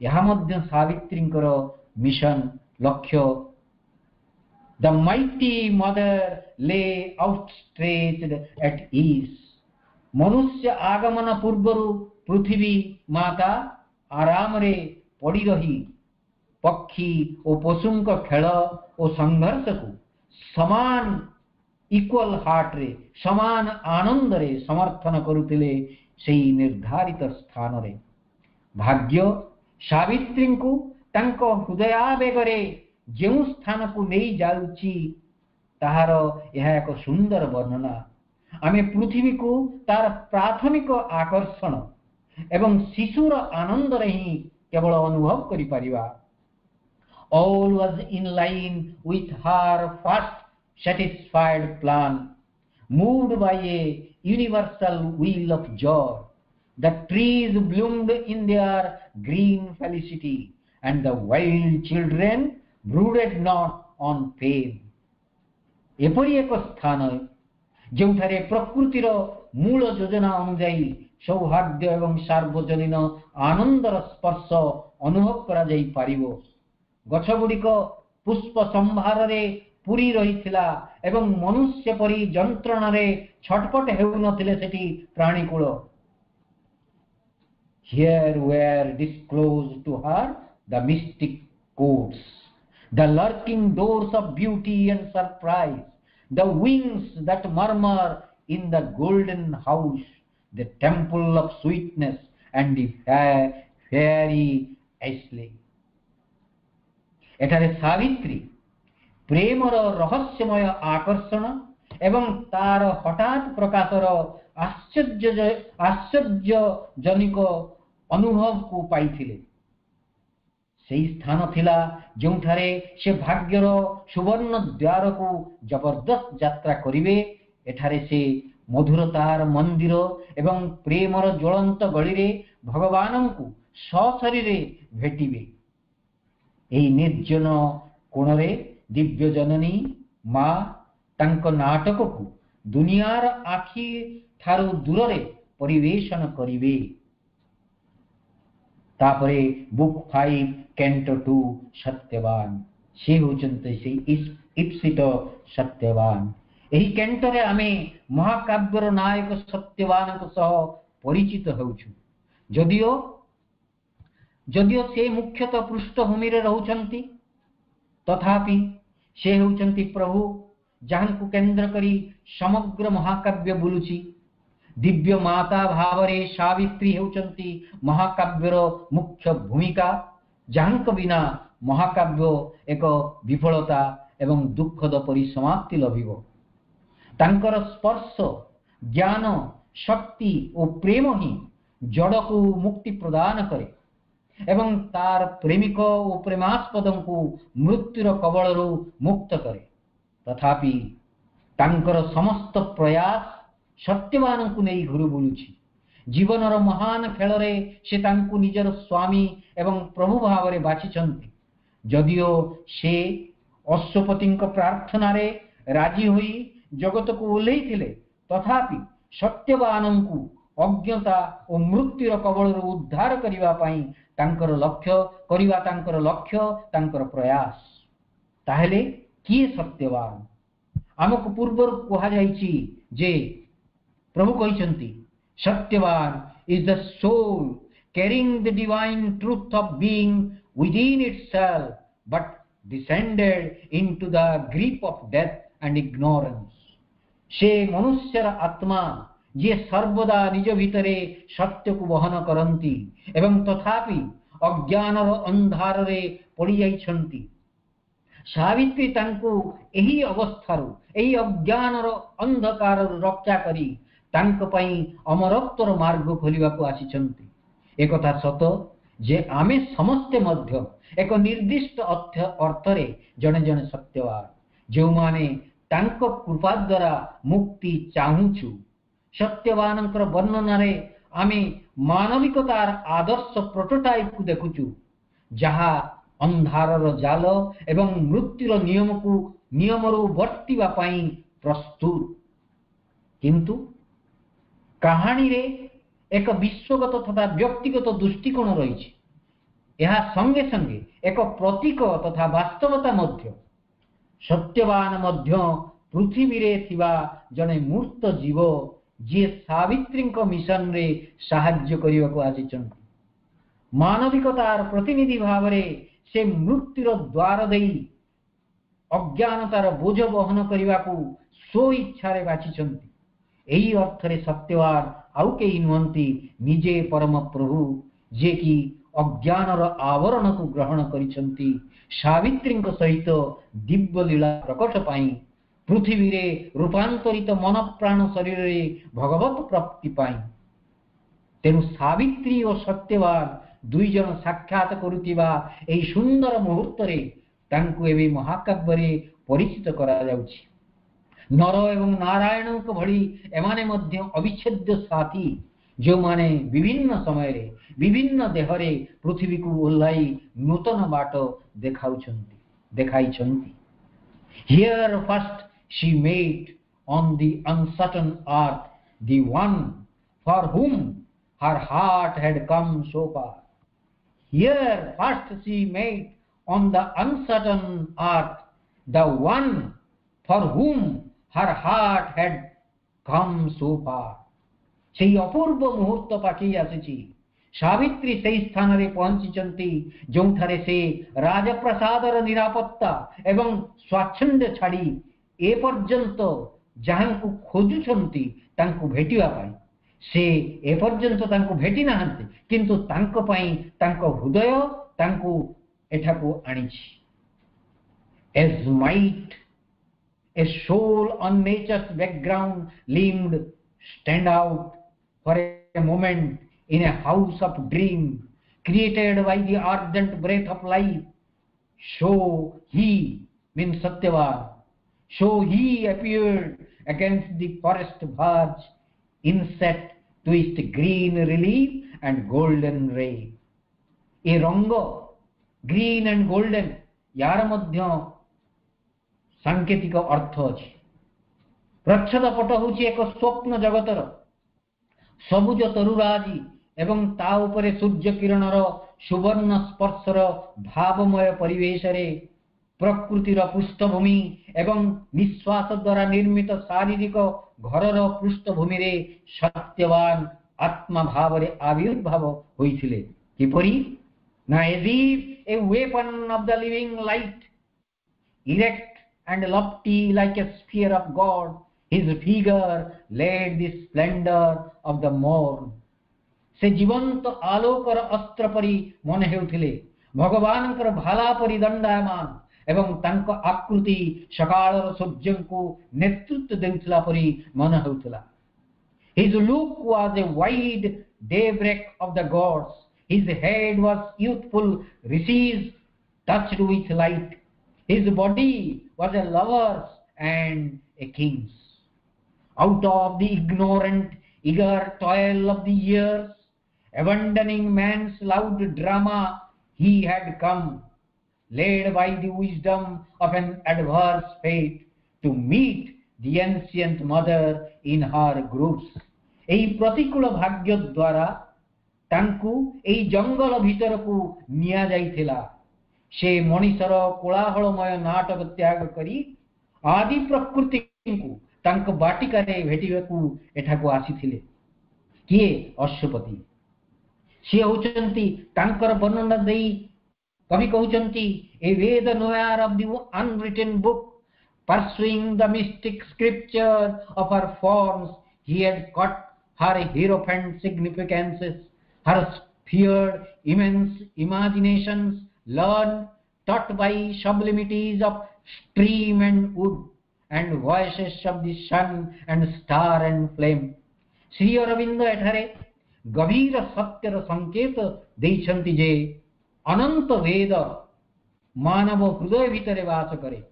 ଏହା ମଧ୍ୟ ସାବିତ୍ରୀଙ୍କର ମିଶନ, ଲକ୍ଷ୍ୟ। The mighty mother lay outstretched at ease. ମନୁଷ୍ୟ ଆଗମନ ପୂର୍ବରୁ ପୃଥିବୀ ମାତା ଆରାମରେ ପଡ଼ି ରହି ପକ୍ଷୀ ଓ ପଶୁଙ୍କ ଖେଳ ଓ ସଂଘର୍ଷକୁ ସମାନ ଇକ୍ୱାଲ ହାର୍ଟରେ, ସମାନ ଆନନ୍ଦରେ ସମର୍ଥନ କରୁଥିଲେ ସେହି ନିର୍ଦ୍ଧାରିତ ସ୍ଥାନରେ। ଭାଗ୍ୟ ସାବିତ୍ରୀଙ୍କୁ ତାଙ୍କ ହୃଦୟାବେଗରେ ଯେଉଁ ସ୍ଥାନକୁ ନେଇ ଯାଉଛି ତାହାର ଏହା ଏକ ସୁନ୍ଦର ବର୍ଣ୍ଣନା। ଆମେ ପୃଥିବୀକୁ ତାର ପ୍ରାଥମିକ ଆକର୍ଷଣ ଏବଂ ଶିଶୁର ଆନନ୍ଦରେ ହିଁ କେବଳ ଅନୁଭବ କରିପାରିବା। All was in line with her first satisfied plan, moved by a universal will of joy. The trees bloomed in their green felicity, and the wild children brooded not on pain. ଏପରି ଏକ ସ୍ଥାନ ଯେଉଁଠାରେ ପ୍ରକୃତିର ମୂଳ ଯୋଜନା ଅନୁଯାୟୀ ସୌହାର୍ଦ୍ଦ୍ୟ ଏବଂ ସାର୍ବଜନୀନ ଆନନ୍ଦର ସ୍ପର୍ଶ ଅନୁଭବ କରାଯାଇପାରିବ। ଗଛଗୁଡ଼ିକ ପୁଷ୍ପ ସମ୍ଭାରରେ ପୂରି ରହିଥିଲା ଏବଂ ମନୁଷ୍ୟ ପରି ଯନ୍ତ୍ରଣାରେ ଛଟପଟ ହେଉନଥିଲେ ସେଠି ପ୍ରାଣୀକୁଳ। Here were disclosed to her the mystic courts, the lurking doors of beauty and surprise, the wings that murmur in the golden house, the temple of sweetness and the fairy Ashley. ଏଠାରେ ସାବିତ୍ରୀ ପ୍ରେମର ରହସ୍ୟମୟ ଆକର୍ଷଣ ଏବଂ ତାର ହଠାତ୍ ପ୍ରକାଶର ଆଶ୍ଚର୍ଯ୍ୟଜନକ ଅନୁଭବକୁ ପାଇଥିଲେ। ସେହି ସ୍ଥାନ ଥିଲା ଯେଉଁଠାରେ ସେ ଭାଗ୍ୟର ସୁବର୍ଣ୍ଣ ଦ୍ୱାରକୁ ଜବରଦସ୍ତ ଯାତ୍ରା କରିବେ। ଏଠାରେ ସେ ମଧୁରତାର ମନ୍ଦିର ଏବଂ ପ୍ରେମର ଜ୍ୱଳନ୍ତ ଗଳିରେ ଭଗବାନଙ୍କୁ ସଶରୀରେ ଭେଟିବେ। ଏହି ନିର୍ଜନ କୋଣରେ ଦିବ୍ୟ ଜନନୀ ମା ତାଙ୍କ ନାଟକକୁ ଦୁନିଆର ଆଖି ଠାରୁ ଦୂରରେ ପରିବେଷଣ କରିବେ। ତାପରେ ବୁକ୍ 5 କ୍ୟାଣ୍ଟୋ 2 ସତ୍ୟବାନ, ସେ ହେଉଛନ୍ତି ସେହି ଇପ୍ସିତ ସତ୍ୟବାନ। ଏହି କ୍ୟାଣ୍ଟୋରେ ଆମେ ମହାକାବ୍ୟର ନାୟକ ସତ୍ୟବାନଙ୍କ ସହ ପରିଚିତ ହେଉଛୁ। ଯଦିଓ ସେ ମୁଖ୍ୟତଃ ପୃଷ୍ଠଭୂମିରେ ରହୁଛନ୍ତି, ତଥାପି ସେ ହେଉଛନ୍ତି ପ୍ରଭୁ ଯାହାଙ୍କୁ କେନ୍ଦ୍ର କରି ସମଗ୍ର ମହାକାବ୍ୟ ବୁଲୁଛି। ଦିବ୍ୟ ମାତା ଭାବରେ ସାବିତ୍ରୀ ହେଉଛନ୍ତି ମହାକାବ୍ୟର ମୁଖ୍ୟ ଭୂମିକା, ଯାହାଙ୍କ ବିନା ମହାକାବ୍ୟ ଏକ ବିଫଳତା ଏବଂ ଦୁଃଖଦ ପରିସମାପ୍ତି ଲଭିବ। ତାଙ୍କର ସ୍ପର୍ଶ, ଜ୍ଞାନ, ଶକ୍ତି ଓ ପ୍ରେମ ହିଁ ଜଡ଼କୁ ମୁକ୍ତି ପ୍ରଦାନ କରେ ଏବଂ ତାର ପ୍ରେମିକ ଓ ପ୍ରେମାସ୍ପଦଙ୍କୁ ମୃତ୍ୟୁର କବଳରୁ ମୁକ୍ତ କରେ। ତଥାପି ତାଙ୍କର ସମସ୍ତ ପ୍ରୟାସ ସତ୍ୟବାନଙ୍କୁ ନେଇ ଘୁରୁ ବୁଲୁଛି। ଜୀବନର ମହାନ ଖେଳରେ ସେ ତାଙ୍କୁ ନିଜର ସ୍ୱାମୀ ଏବଂ ପ୍ରଭୁ ଭାବରେ ବାଛିଛନ୍ତି। ଯଦିଓ ସେ ଅଶ୍ୱପତିଙ୍କ ପ୍ରାର୍ଥନାରେ ରାଜି ହୋଇ ଜଗତକୁ ଓହ୍ଲେଇଥିଲେ, ତଥାପି ସତ୍ୟବାନଙ୍କୁ ଅଜ୍ଞତା ଓ ମୃତ୍ୟୁର କବଳରୁ ଉଦ୍ଧାର କରିବା ପାଇଁ ତାଙ୍କର ଲକ୍ଷ୍ୟ, ତାଙ୍କର ପ୍ରୟାସ। ତାହେଲେ କିଏ ସତ୍ୟବାନ? ଆମକୁ ପୂର୍ବରୁ କୁହାଯାଇଛି ଯେ ପ୍ରଭୁ କହିଛନ୍ତି Satyaban is the soul carrying the divine truth of being within itself but descended into the grip of death and ignorance. ସେ ମନୁଷ୍ୟର ଆତ୍ମା ଯିଏ ସର୍ବଦା ନିଜ ଭିତରେ ସତ୍ୟକୁ ବହନ କରନ୍ତି ଏବଂ ତଥାପି ଅଜ୍ଞାନର ଅନ୍ଧାରରେ ପଡ଼ିଯାଇଛନ୍ତି। ସାବିତ୍ରୀ ତାଙ୍କୁ ଏହି ଅବସ୍ଥାରୁ, ଏହି ଅଜ୍ଞାନର ଅନ୍ଧକାରରୁ ରକ୍ଷା କରି ତାଙ୍କ ପାଇଁ ଅମରତ୍ୱର ମାର୍ଗ ଖୋଲିବାକୁ ଆସିଛନ୍ତି। ଏକଥା ସତ ଯେ ଆମେ ସମସ୍ତେ ମଧ୍ୟ ଏକ ନିର୍ଦ୍ଦିଷ୍ଟ ଅର୍ଥରେ ଜଣେ ଜଣେ ସତ୍ୟବାନ, ଯେଉଁମାନେ ତାଙ୍କ କୃପା ଦ୍ୱାରା ମୁକ୍ତି ଚାହୁଁଛୁ। ସତ୍ୟବାନଙ୍କର ବର୍ଣ୍ଣନାରେ ଆମେ ମାନବିକତାର ଆଦର୍ଶ ପ୍ରୋଟୋଟାଇପକୁ ଦେଖୁଛୁ, ଯାହା अंधारर जाल एवं मृत्युर नियमरू वर्तिबा पाई प्रस्तुत। किंतु कहानी रे एक विश्वगत तथा व्यक्तिगत दृष्टिकोण रही। यह संगे संगे एक प्रतीक तथा वास्तवता मध्य। सत्यवान मध्य पृथ्वी रे थिबा जने मूर्त जीव जी सावित्री मिशन रे साहाय्य करिवा को आसीचंती। मानविकतार प्रतिनिधि भाव रे से मृत्युर द्वार देई अज्ञानतार बोझ बहन करने को स्व इच्छा बाछिछंती। एही अर्थरे सत्यवान आउ केही नुहंती, निजे परम प्रभु जे कि अज्ञानर आवरण को ग्रहण करिछंती सावित्री सहित दिव्य लीला प्रकट पाई पृथ्वी रे रूपांतरित मन प्राण शरीर रे भगवत प्राप्ति पाई। तेणु सावित्री और सत्यवान दुई जन साक्षात करुतिबा एही सुंदर मुहूर्त रे तांकु एबे महाकाव्य रे परिचित करा जाउछि। नर एवं नारायण को भली एमाने मध्य अविच्छेद्य साथी जो माने विभिन्न समय रे विभिन्न देह रे पृथ्वी को ओल्लाई नूतन बाट देखाइछंती। Here first she met on the uncertain earth the one for whom her heart had come so far. Here first she met on the uncertain earth the one for whom her heart had come so far. सेही अपूर्व मुहूर्त पाखी आसी सावित्री से स्थान रे पहुंची जोठारे से राजप्रसादर निरापत्ता एवं स्वाच्छंद छाड़ी ए पर्यंत जहां को खोजुछंती तांको भेटिवा पाई से ए पर्यंत तांको भेटी नाहंती, किंतु तांको पाई तांको हृदय तांको एठाको आनिछि। As might a soul on nature's background limned stand out for a moment in a house of dream created by the ardent breath of life, so he, means Satyavan, so he appeared against the forest verge, inset to its green relief and golden ray. A rango, green and golden, यार मध्य सांकेतिक अर्थ अछि। प्रच्छद पट होछि एक स्वप्न जगतर सबुज तरुराजी एवं ता उपरे सूर्य किरणर सुवर्ण स्पर्शर भावमय परिवेश रे प्रकृतिर पृष्ठभूमि एवं निश्वास द्वारा निर्मित शारीरिक घरर पृष्ठभूमि रे सत्यवान आत्मा भाव रे आविर्भाव होइथिले। किपरि ना as if a weapon of the living light, erect and lofty like a sphere of God, his figure led the splendor of the morn. से जीवंत आलोकर अस्त्र परि मन हेउथिले, भगवानकर भाला परि दंडायमान एवं तांको आकृति सकाळर सूर्यको नेतृत्व देउथला परि मन हेउथला। His look was a wide daybreak of the gods. His head was youthful riches touched with light. His body was a lover's and a king's. Out of the ignorant, eager toil of the years, abandoning man's loud drama, he had come, led by the wisdom of an adverse fate, to meet the ancient mother in her groves. एही प्रतिकूल भाग्य द्वारा तांकु एही जंगल भीतर को निया जाइथिला। से मनीषर कोलाहलमय नाटक त्याग करी आदि प्रकृति को तांक बाटिका रे भेटिबाकू एठाकू आसीथिले। किए? अश्वपति। से होचंती तांकर वर्णना देई कवि कहउचंती a Veda knower of the unwritten book pursuing the mystic scripture of her forms, he had caught her hierophant significances, her sphered immense imaginations, learned, taught by sublimities of stream and wood, and voices of the sun and star and flame. Shri Aurobindo एठारे गभीर सत्यर संकेत देइछन्ति जे अनंत वेद मानव हृदय भितरे वास करे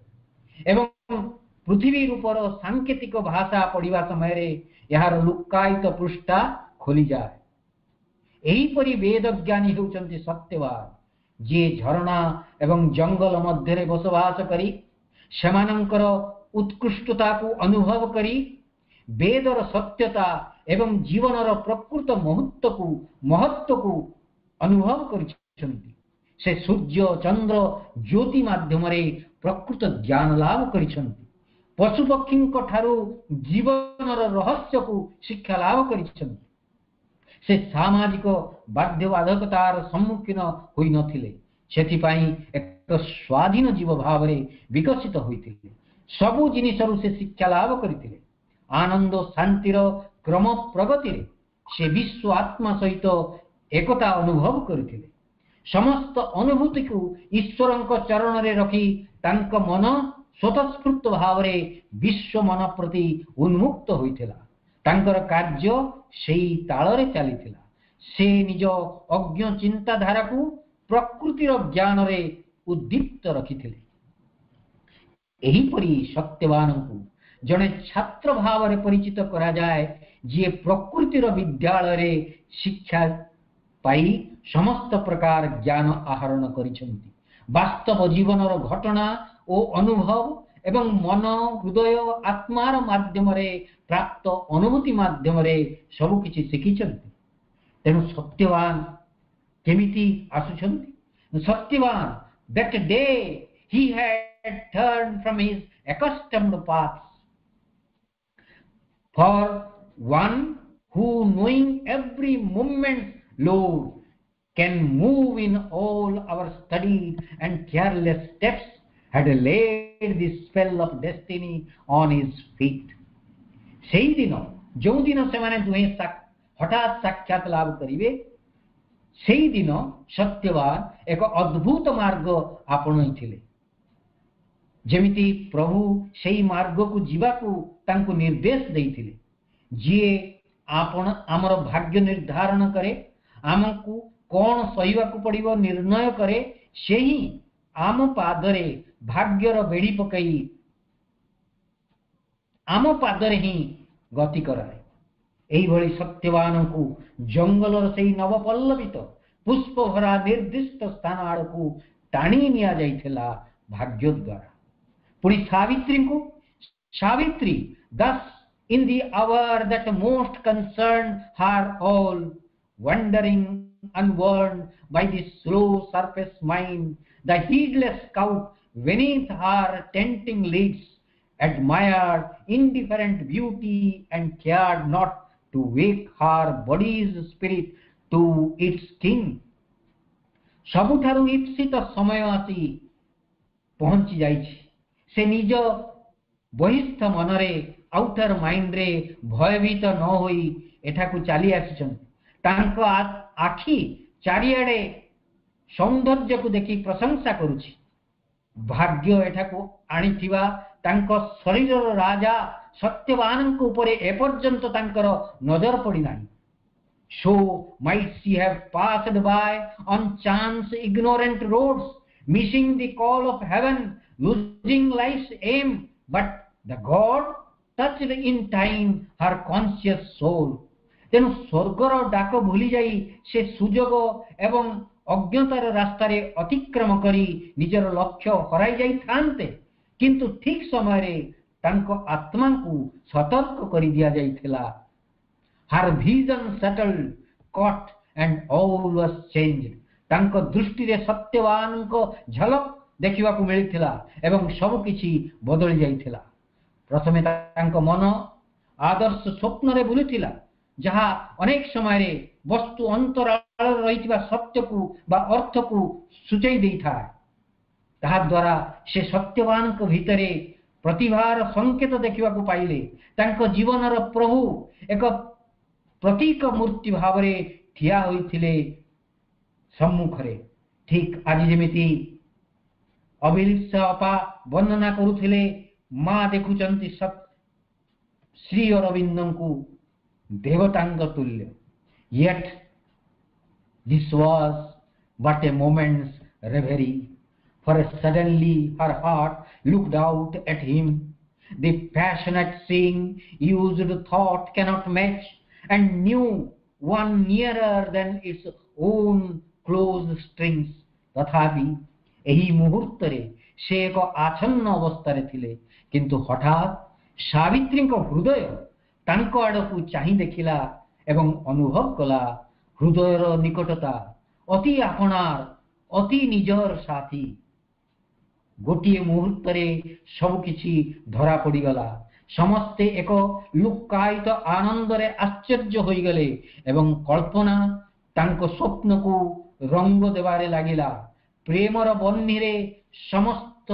एवं पृथ्वी रूपर सांकेतिक भाषा पढ़िबा समय रे यार लुक्कायित पृष्ठा खोली जाए। एहीपरि वेद ज्ञानी हेउचन्ति सत्यवान, जे झरणा एवं जंगल मध्य बसवास करी सेमानंकर उत्कृष्टता को अनुभव करी वेदर सत्यता एवं जीवनर प्रकृत महत्व को अनुभव करिसेंती। से सूर्य चंद्र ज्योति माध्यम प्रकृत ज्ञान लाभ करिसेंती। पशुपक्षी ठारू जीवनर रहस्य को शिक्षा लाभ करिसेंती। से सामाजिक बाध्यबाधकतार सम्मुखीन होई नथिले, सेथिपाई एक स्वाधीन जीव भाव विकसित होइथिले। सबु जिनिसरु से शिक्षा लाभ करिथिले। आनंद शांतिर क्रम प्रगति से विश्व आत्मा सहित एकता अनुभव करिथिले। समस्त अनुभूति को ईश्वर चरण रे रखी तांक मन स्वतस्फूर्त भाव विश्व मन प्रति उन्मुक्त होइथिला। तांकर कार्य सेई ताଳରେ चलीथिला। से निज अज्ञ चिंताधारा को प्रकृतिर ज्ञान रे उद्दीप्त रखिथिले। एहीपरि सत्यवान को जड़े छात्र भाव में परिचित करा जाए, जी प्रकृतिर विद्यालय शिक्षा पाई समस्त प्रकार ज्ञान आहरण करिसेंती। वास्तव जीवनर घटना और अनुभव एवं मन हृदय आत्मार माध्यम प्राप्त अनुभूति माध्यम सबु किछि शिखिछंती। तेणु सत्यवान केमिति आसुछंती? Satyavan that day he had turned from his accustomed paths. For one who knowing every moment Lord can move in all our studied and careless steps had laid the spell of destiny on his feet. सेई दिन जो दिन से माने दुहे हठात साक्षात लाभ करिवे, सेई दिन सत्यवान एक अद्भुत मार्ग आपणैथिले। जेमिति प्रभु सेई मार्ग को जीवाकू तांको निर्देश देइथिले। जिए आपण आमर भाग्य निर्धारण करे, आमको कौन सहीवाकू पड़िबो निर्णय करे, सेही आम पादरे भाग्यर बेड़ी पकई आम पादरे ही गति कराए। एही भली सत्यवान को जंगलर सेई नवपल्लवित पुष्प भरा निर्दिष्ट स्थान आड़कू टाणी निया जाइथिला भाग्य द्वारा। पुणी सावित्री को Savitri thus in the hour that most concerned her all, wandering unwarned by the slow surface mind, the heedless scout beneath her tempting leads admired indifferent beauty and cared not to wake her body's spirit to its king. सबुठारु ईप्सित समय आसी पहुंची जाइछि। से निज बहिस्थ मनरे outer mind रे भयभीत न होई एठाकू चली आसिछन्ति। तांको आखि चारिआडे सौंदर्य को देखि प्रशंसा करुछि। भाग्य एठाकू आनिथिबा तांको शरीरर राजा सत्यवानक उपरे एपर्यंत तांकर नजर पड़ी नाही। So might she have passed by on chance ignorant roads, missing the call of heaven, losing life's aim, but the God touched in time her conscious soul. तेणु स्वर्गर डाक भूली जाई से सुजोग एवं अज्ञतार रास्तारे अतिक्रम करी निजर लक्ष्य हराई जाई थांते, किंतु ठीक समय रे तांको आत्मा को सतर्क करी दिया जाइथिला। Her vision settled, caught, and all was changed. तांको दृष्टि रे सत्यवान को झलक देखिवा को मिलिथिला एवं सब किछि बदली जाइथिला। प्रथमे तांको मन आदर्श स्वप्न रे बुलुथिला, जहा अनेक समय रे वस्तु अंतराल रहिथिबा सत्य को बा अर्थ को सूचई देई था। ताहा द्वारा से सत्यवान को भितरे प्रतिभार संकेत देखिवा को पाइले। तांको जीवनर प्रभु एक प्रतीक मूर्ति भाव ठिया होइथिले सम्मुखरे। ठीक आज जेमिति अभिलिप्सा अपा वर्णना करुथिले, माँ देखुचंती सत श्री अरविंदं को देवतांग तुल्य। Yet this was but a moment's reverie, for suddenly her heart looked out at him. The passionate seeing used thought cannot match, and knew one nearer than its own close strings, तथापि एही मुहूर्तरे से एक आछन्न अवस्था थिले किंतु हठात सावित्री हृदय तांको आड़कू चाहि देखिला एवं अनुभव कला हृदयर निकटता अति आपणार अति निजर साथी गोटे मुहूर्त सबकि धरा पड़गला समस्ते एक लुक्कायित आनंद रे आश्चर्य हो गले एवं कल्पना तांको स्वप्न को रंग देवारे लागिला प्रेमर बन्ही रे समस्त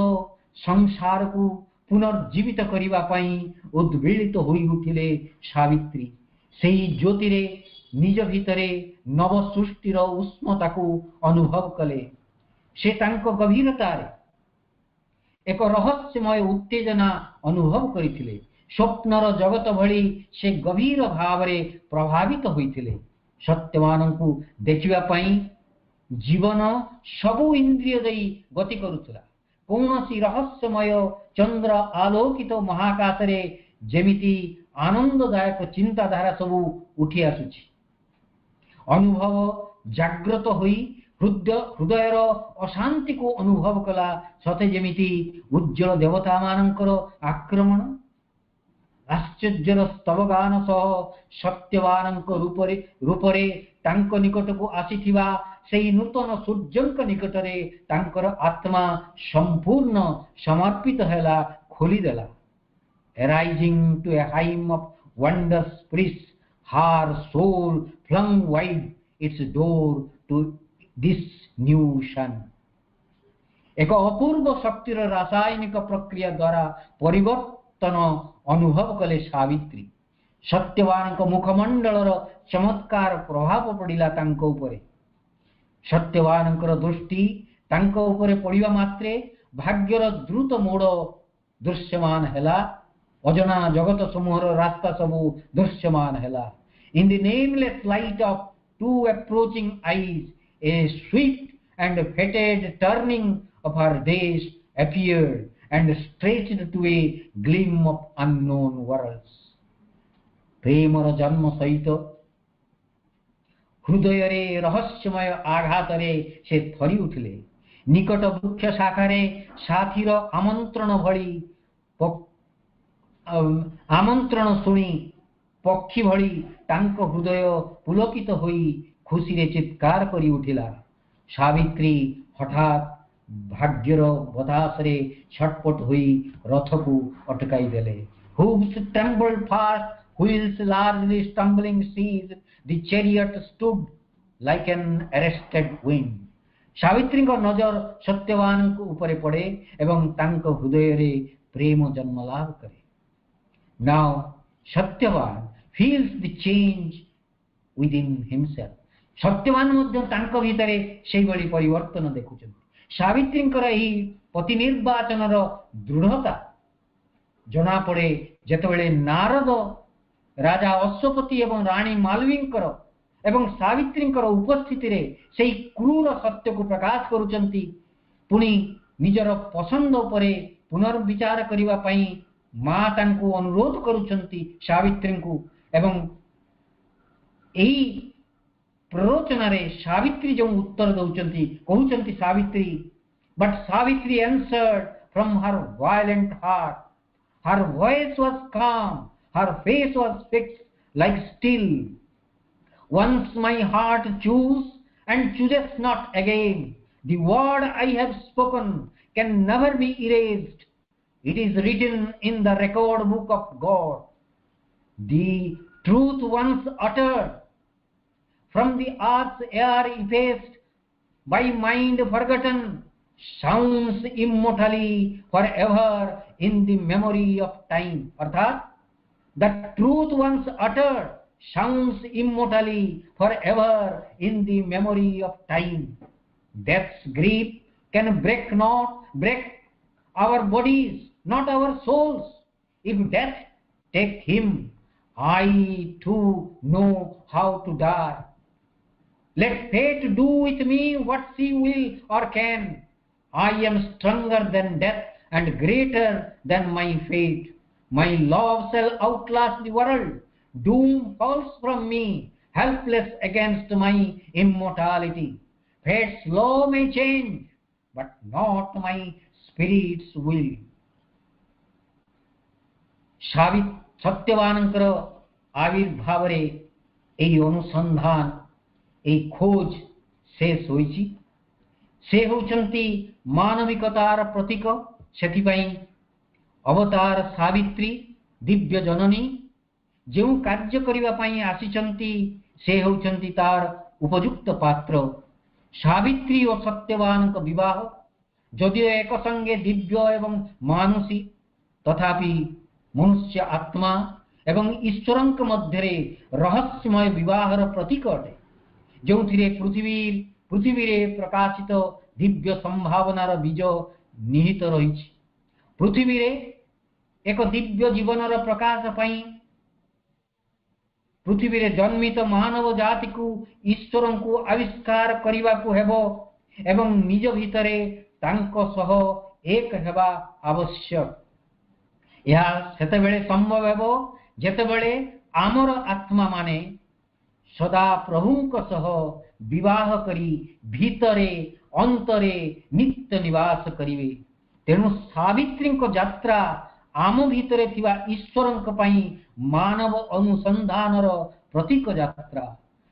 संसार को पुनर्जीवित करिवा पई उद्वेलित होई उठिले सावित्री सेही ज्योति रे निज भितरे नव सृष्टिर उष्णता को अनुभव कले से तांको गभीरता रे एक रहस्यमय उत्तेजना अनुभव करथिले स्वप्नर जगत भली से गभीर भाव रे प्रभावित होइथिले सत्यवान को देखिबा पई जीवन सबु इंद्रिय देई गति करुथला कौनसी रहस्यमय चंद्र आलोकित महाकाश रे जेमिति आनंददायक चिंताधारा सबु उठी आसुछि अनुभव जागृत होई हृदयर अशांति को अनुभव कला सते जेमिति उज्जवल देवता मानकर आक्रमण आश्चर्यर स्तवगान सह सत्यवान रूपरे तांको निकट को आसीथिबा सेही नूतन सूर्यंक निकटरे तांकर आत्मा संपूर्ण समर्पित हैला खोली देला arising to a hymn of wondrous bliss her soul flung wide its door to this new sun एक अपूर्व शक्तिर रासायनिक प्रक्रिया द्वारा परिवर्तन अनुभव कले सावित्री सत्यवान मुखमंडल चमत्कार प्रभाव पड़िला तांको उपरे सत्यवान दृष्टि तांको उपरे पड़िबा मात्रे भाग्यर द्रुत मोड़ दृश्यमान हैला अजना जगत समूहर रास्ता सबु दृश्यमान हैला in the nameless light of two approaching eyes a swift and fated turning of her days appeared and stretched to a gleam of unknown worlds Premiere जन्म सहित हृदय रे रहस्यमय आघात रे से थरी उठले निकट वृक्ष शाखारे साथीर आमंत्रण भली आमंत्रण सुनी पक्षी भली तांको हृदय पुलकित होई खुशी रे चित्कार करी उठिला सावित्री हठात भाग्यर बदास रे छटपट हुई रथ को अटकाई देले hooves trembled fast wheels largely stumbling seized the chariot stood like an arrested wind Savitri को नजर सत्यवान को ऊपर पड़े एवं तांको हृदय रे प्रेम जन्म लाभ करे now Satyavan feels the change within himself Satyavan भितरे से परिवर्तन देखुं सावित्री पति निर्वाचन दृढ़ता जना पड़े जेतेबेले नारद राजा अश्वपति एवं रानी मालवींकर एवं सावित्री उपस्थिति रे से क्रूर सत्य को प्रकाश करुचंती पुणी निजर पसंद उपरे पुनर्विचार करिवा पई मां तांको अनुरोध करुचंती सावित्री को एवं एही प्ररोचन रे सावित्री जो उत्तर दौचंती कहउचंती Savitri but Savitri answered from her violent heart her voice was calm her face was fixed like steel once my heart choose and chooses not again the word I have spoken can never be erased it is written in the record book of God the truth once uttered from the earth's air effaced by mind forgotten sounds immortally forever in the memory of time अर्थात the truth once uttered sounds immortally forever in the memory of time death's grief can break our bodies not our souls if death take him I too know how to die let fate do with me what she will or can I am stronger than death and greater than my fate my love shall outlast the world doom falls from me helpless against my immortality Fate's law may change, but not my spirit's will. ସତ୍ୟବାନଙ୍କର ଆବିର୍ଭାବରେ ଏହି ଅନୁସନ୍ଧାନ, ଏହି ଖୋଜ ଶେଷ ହୋଇଛି। ସେ ହେଉଛନ୍ତି ମାନବିକତାର ପ୍ରତୀକ। ସେଥିପାଇଁ ଅବତାର ସାବିତ୍ରୀ, ଦିବ୍ୟ ଜନନୀ ଯେଉଁ କାର୍ଯ୍ୟ କରିବା ପାଇଁ ଆସିଛନ୍ତି, ସେ ହେଉଛନ୍ତି ତାର ଉପଯୁକ୍ତ ପାତ୍ର। ସାବିତ୍ରୀ ଓ ସତ୍ୟବାନଙ୍କ ବିବାହ ଯଦିଓ ଏକ ସଙ୍ଗେ ଦିବ୍ୟ ଏବଂ ମାନୁଷୀ, ତଥାପି ମନୁଷ୍ୟ ଆତ୍ମା ଏବଂ ଈଶ୍ୱରଙ୍କ ମଧ୍ୟରେ ରହସ୍ୟମୟ ବିବାହର ପ୍ରତୀକ ଅଟେ, ଯେଉଁଥିରେ ପୃଥିବୀରେ ପ୍ରକାଶିତ ଦିବ୍ୟ ସମ୍ଭାବନାର ବୀଜ ନିହିତ ରହିଛି। ପୃଥିବୀରେ ଏକ ଦିବ୍ୟ ଜୀବନର ପ୍ରକାଶ ପାଇଁ ପୃଥିବୀରେ ଜନ୍ମିତ ମାନବ ଜାତିକୁ ଈଶ୍ୱରଙ୍କୁ ଆବିଷ୍କାର କରିବାକୁ ହେବ ଏବଂ ନିଜ ଭିତରେ ତାଙ୍କ ସହ ଏକ ହେବା ଆବଶ୍ୟକ। ଏହା ସେତେବେଳେ ସମ୍ଭବ ହେବ ଯେତେବେଳେ ଆମର ଆତ୍ମାମାନେ ସଦା ପ୍ରଭୁଙ୍କ ସହ ବିବାହ କରି ଭିତରେ ଅନ୍ତରେ ନିତ୍ୟ ନିବାସ କରିବେ। ତେଣୁ ସାବିତ୍ରୀଙ୍କ ଯାତ୍ରା ଆମ ଭିତରେ ଥିବା ଈଶ୍ୱରଙ୍କ ପାଇଁ ମାନବ ଅନୁସନ୍ଧାନର ପ୍ରତୀକ ଯାତ୍ରା।